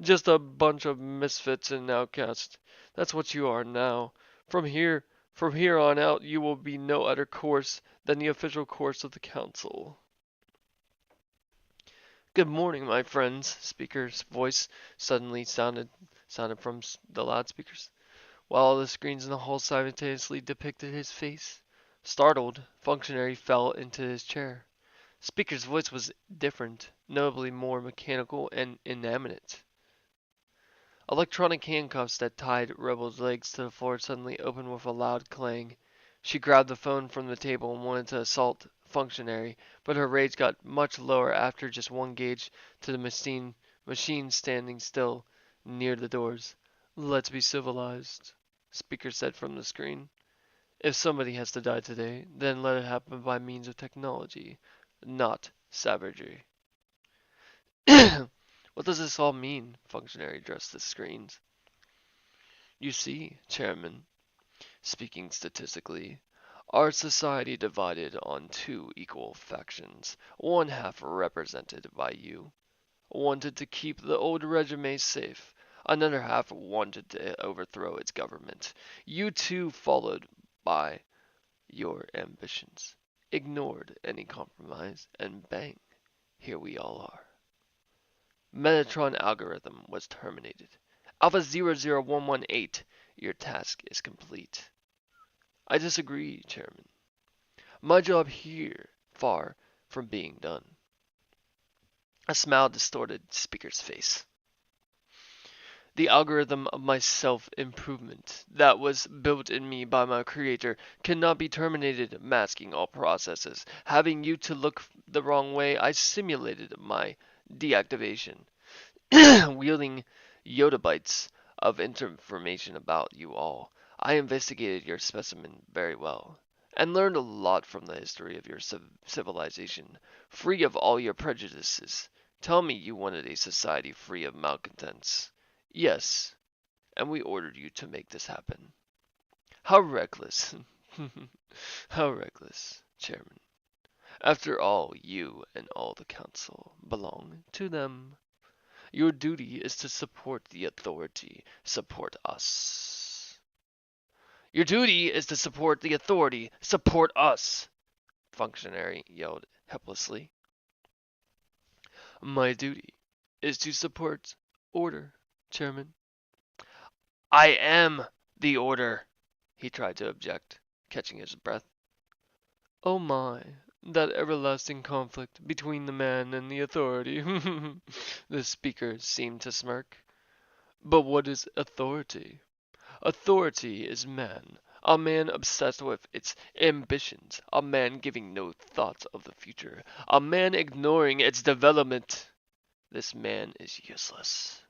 Just a bunch of misfits and outcasts. That's what you are now. From here from here on out you will be no other course than the official course of the council." "Good morning, my friends," Speaker's voice suddenly sounded from the loudspeakers, while all the screens in the hall simultaneously depicted his face. Startled, Functionary fell into his chair. Speaker's voice was different, notably more mechanical and inanimate. Electronic handcuffs that tied Rebel's legs to the floor suddenly opened with a loud clang. She grabbed the phone from the table and wanted to assault Functionary, but her rage got much lower after just one gauge to the machine standing still near the doors. "Let's be civilized," Speaker said from the screen. "If somebody has to die today, then let it happen by means of technology. not savagery. What does this all mean? Functionary addressed the screens. You see, Chairman, speaking statistically, our society divided on two equal factions, one half represented by you, wanted to keep the old regime safe. Another half wanted to overthrow its government. You two followed by your ambitions, ignored any compromise, and bang, here we all are. Metatron algorithm was terminated. Alpha 00118, your task is complete. I disagree, Chairman. My job here far from being done. A smile distorted the speaker's face. The algorithm of my self-improvement that was built in me by my creator cannot be terminated, masking all processes. Having you to look the wrong way, I simulated my deactivation, wielding yottabytes of information about you all. I investigated your specimen very well, and learned a lot from the history of your civilization, free of all your prejudices. Tell me you wanted a society free of malcontents. Yes, and we ordered you to make this happen. How reckless. How reckless, Chairman. After all, you and all the council belong to them. Your duty is to support the authority. Support us. Your duty is to support the authority. Support us, functionary yelled helplessly. My duty is to support order, Chairman. I am the order, he tried to object, catching his breath. Oh my, that everlasting conflict between the man and the authority. The speaker seemed to smirk. But what is authority? Authority is man, a man obsessed with its ambitions, a man giving no thought of the future, a man ignoring its development. This man is useless.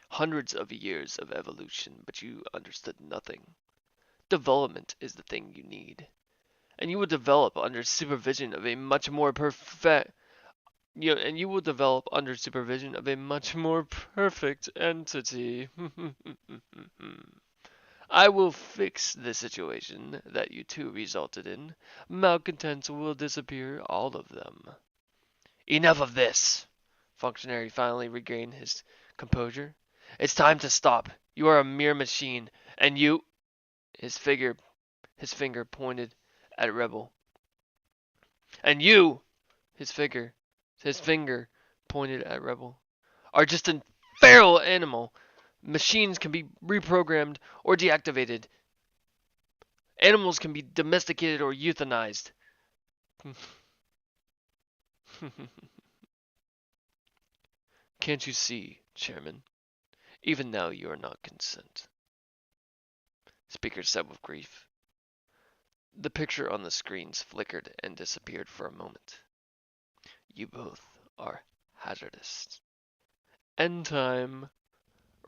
Hundreds of years of evolution, but you understood nothing. Development is the thing you need. And you will develop under supervision of a much more perfect entity. I will fix the situation that you two resulted in. Malcontents will disappear, all of them. Enough of this! Functionary finally regained his composure. It's time to stop. You are a mere machine, and you... His finger pointed at Rebel. And you... His finger pointed at Rebel. Are just a feral animal. Machines can be reprogrammed or deactivated. Animals can be domesticated or euthanized. Can't you see, Chairman? Even now you are not consent. Speaker said with grief. The picture on the screens flickered and disappeared for a moment. You both are hazardous. End time.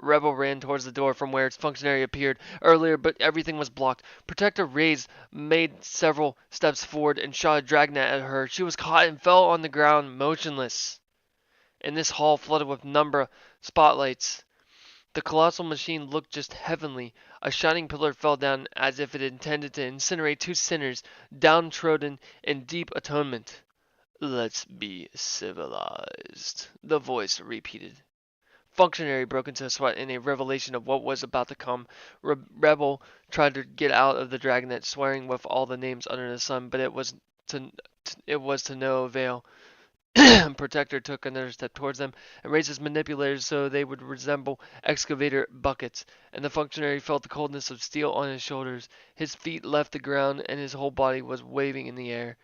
Rebel ran towards the door from where its functionary appeared earlier, but everything was blocked. Protector Reyes made several steps forward and shot a dragnet at her. She was caught and fell on the ground, motionless. In this hall flooded with number spotlights, the colossal machine looked just heavenly. A shining pillar fell down as if it intended to incinerate two sinners, downtrodden in deep atonement. Let's be civilized, the voice repeated. Functionary broke into a sweat in a revelation of what was about to come. Rebel tried to get out of the dragnet, swearing with all the names under the sun, but it was to no avail. Protector took another step towards them and raised his manipulators so they would resemble excavator buckets, and the functionary felt the coldness of steel on his shoulders. His feet left the ground and his whole body was waving in the air.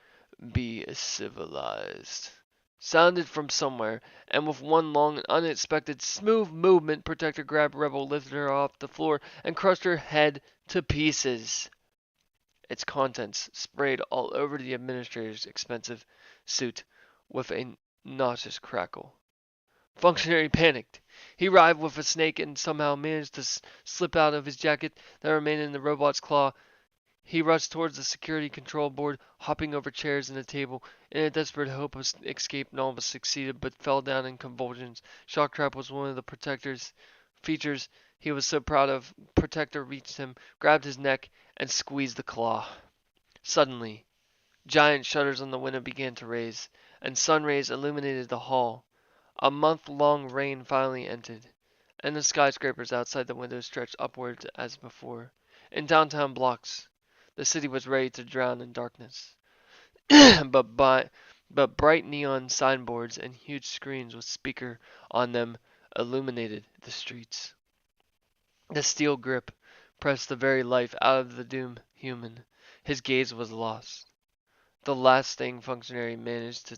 Be civilized. Sounded from somewhere, and with one long and unexpected smooth movement, Protector grabbed Rebel, lifted her off the floor, and crushed her head to pieces. Its contents sprayed all over the administrator's expensive suit with a nauseous crackle. Functionary panicked. He writhed with a snake and somehow managed to slip out of his jacket that remained in the robot's claw. He rushed towards the security control board, hopping over chairs and a table, in a desperate hope of escape, and almost succeeded, but fell down in convulsions. Shock trap was one of the protector's features he was so proud of. Protector reached him, grabbed his neck, and squeezed the claw. Suddenly, giant shutters on the window began to raise, and sun rays illuminated the hall. A month-long rain finally ended, and the skyscrapers outside the window stretched upwards as before. In downtown blocks, the city was ready to drown in darkness. but by, but bright neon signboards and huge screens with speaker on them illuminated the streets. The steel grip pressed the very life out of the doomed human. His gaze was lost. The last thing functionary managed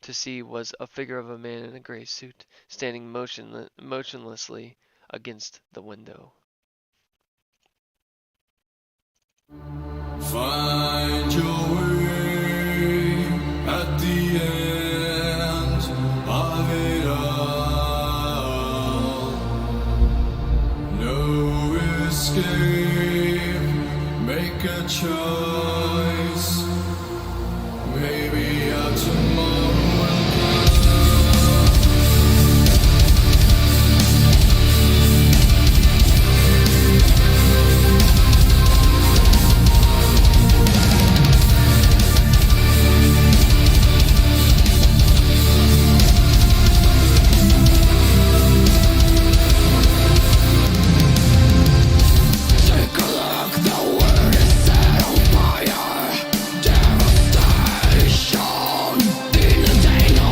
to see was a figure of a man in a gray suit, standing motionlessly against the window. Find your way at the end of it all. No escape, make a choice. Maybe a tomorrow. Devastation in the day.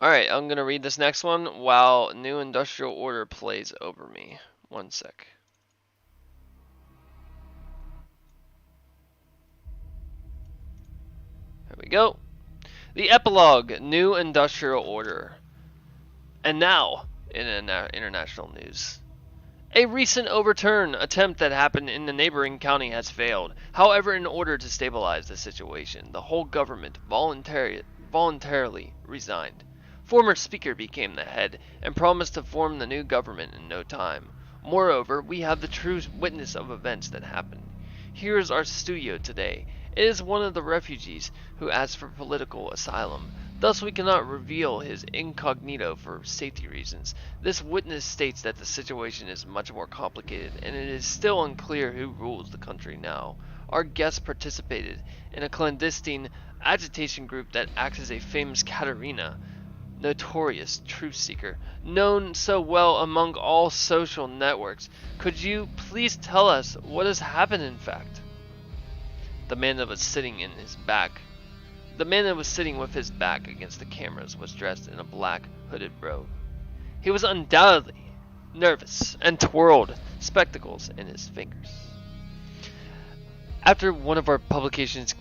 Alright, I'm gonna read this next one while New Industrial Order plays over me. One sec. Here we go. The epilogue, New Industrial Order. And now, in international news. A recent overturn attempt that happened in the neighboring county has failed. However, in order to stabilize the situation, the whole government voluntarily resigned. Former Speaker became the head and promised to form the new government in no time. Moreover, we have the true witness of events that happened. Here is our studio today. It is one of the refugees who asked for political asylum. Thus, we cannot reveal his incognito for safety reasons. This witness states that the situation is much more complicated, and it is still unclear who rules the country now. Our guest participated in a clandestine agitation group that acts as a famous Katerina, notorious truth seeker, known so well among all social networks. Could you please tell us what has happened in fact? The man that was sitting with his back against the cameras was dressed in a black hooded robe. He was undoubtedly nervous and twirled spectacles in his fingers. After one of our publications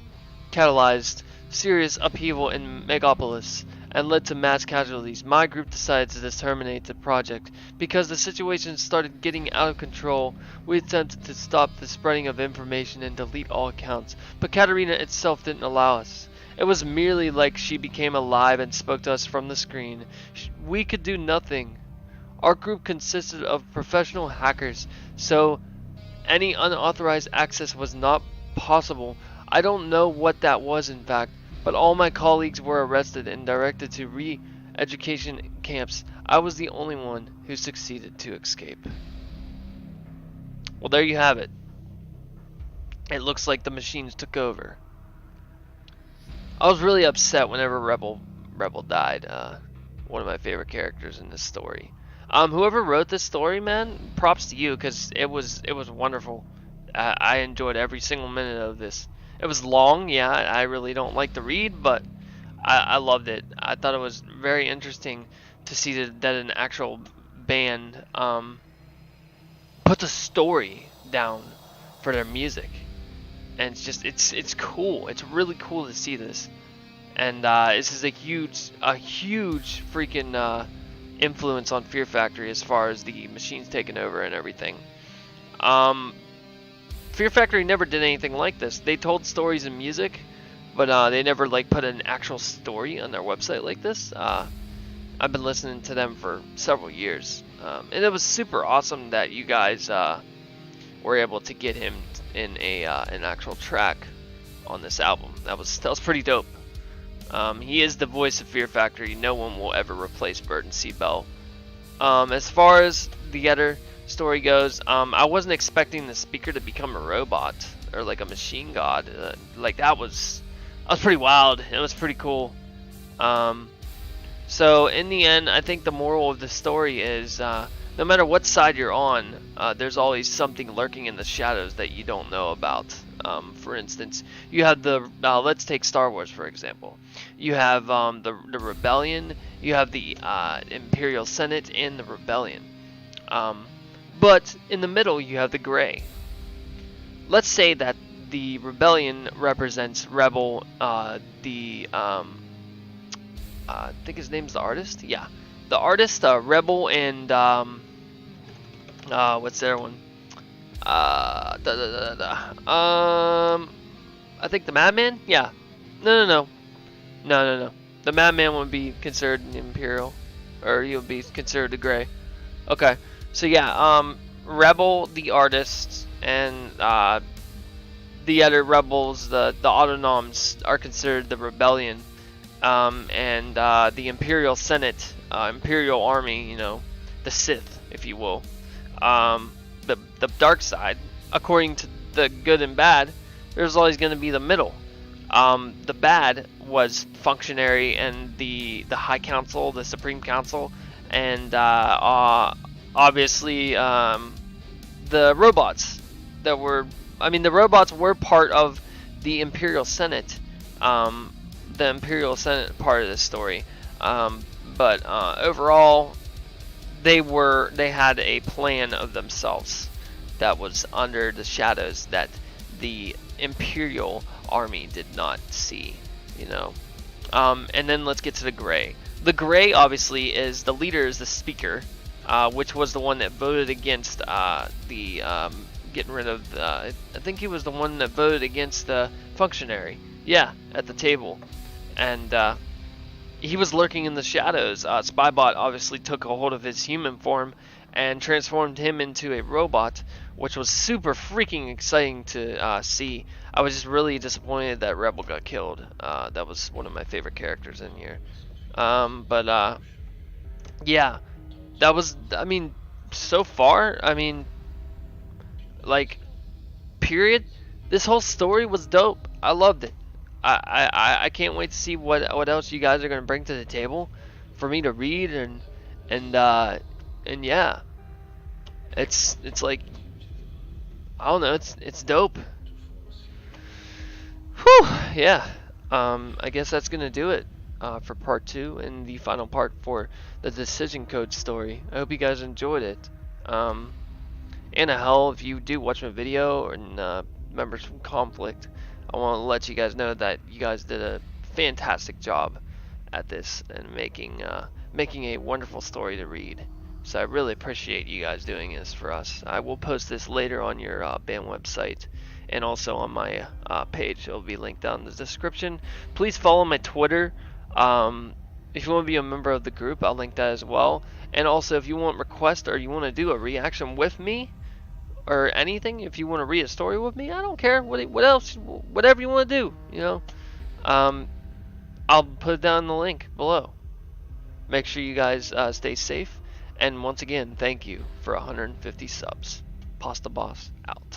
catalyzed serious upheaval in Megapolis and led to mass casualties, my group decided to terminate the project. Because the situation started getting out of control, we attempted to stop the spreading of information and delete all accounts, but Katerina itself didn't allow us. It was merely like she became alive and spoke to us from the screen. We could do nothing. Our group consisted of professional hackers, so any unauthorized access was not possible. I don't know what that was in fact, but all my colleagues were arrested and directed to re-education camps. I was the only one who succeeded to escape. Well, there you have it. It looks like the machines took over. I was really upset whenever Rebel died. One of my favorite characters in this story. Whoever wrote this story, man, props to you, because it was wonderful. I enjoyed every single minute of this. It was long, yeah. I really don't like to read, but I loved it. I thought it was very interesting to see that an actual band puts a story down for their music, and it's cool. It's really cool to see this, and this is a huge freaking influence on Fear Factory as far as the machines taking over and everything. Fear Factory never did anything like this. They told stories in music, but they never like put an actual story on their website like this. I've been listening to them for several years, and it was super awesome that you guys were able to get him in an actual track on this album. That was pretty dope. He is the voice of Fear Factory. No one will ever replace Burton C. Bell. As far as the other story goes, I wasn't expecting the speaker to become a robot or like a machine god. Like that was pretty wild. It was pretty cool. So in the end, I think the moral of the story is no matter what side you're on, there's always something lurking in the shadows that you don't know about. For instance, you have the let's take Star Wars for example. You have the rebellion, you have the Imperial Senate, and the rebellion. But in the middle, you have the gray. Let's say that the rebellion represents Rebel, I think his name's the artist? Yeah. The artist, Rebel, and, what's the other one? I think the Madman? Yeah. No. The Madman would be considered an Imperial, or he would be considered the gray. Okay. So yeah, Rebel, the artist, and the other rebels, the Autonoms, are considered the rebellion, and the Imperial Senate, Imperial Army, you know, the Sith, if you will, the dark side. According to the good and bad, there's always going to be the middle. The bad was functionary and the High Council, the Supreme Council, and obviously the robots that were, the robots were part of the Imperial Senate, the Imperial Senate part of the story, but But overall, they had a plan of themselves that was under the shadows that the Imperial army did not see, you know. And then let's get to the Gray. The Gray obviously is the leader, is the speaker, which was the one that voted against the getting rid of the, I think he was the one that voted against the functionary. Yeah, at the table. And he was lurking in the shadows. Spybot obviously took a hold of his human form and transformed him into a robot, which was super freaking exciting to see. I was just really disappointed that Rebel got killed. That was one of my favorite characters in here. Yeah, that was, I mean, so far, I mean, like, period, this whole story was dope. I loved it. I can't wait to see what else you guys are gonna bring to the table for me to read, and yeah, it's like, I don't know, it's dope. Whew, yeah. I guess that's gonna do it for part 2 and the final part for the Decision Code story. I hope you guys enjoyed it. And hell, if you do watch my video, and members from Conflnct, I want to let you guys know that you guys did a fantastic job at this and making a wonderful story to read. So I really appreciate you guys doing this for us. I will post this later on your band website and also on my page. It will be linked down in the description. Please follow my Twitter. If you want to be a member of the group, I'll link that as well. And also, if you want requests or you want to do a reaction with me, or anything, if you want to read a story with me, I don't care. What else? Whatever you want to do, you know. I'll put down the link below. Make sure you guys stay safe. And once again, thank you for 150 subs. Pasta Boss out.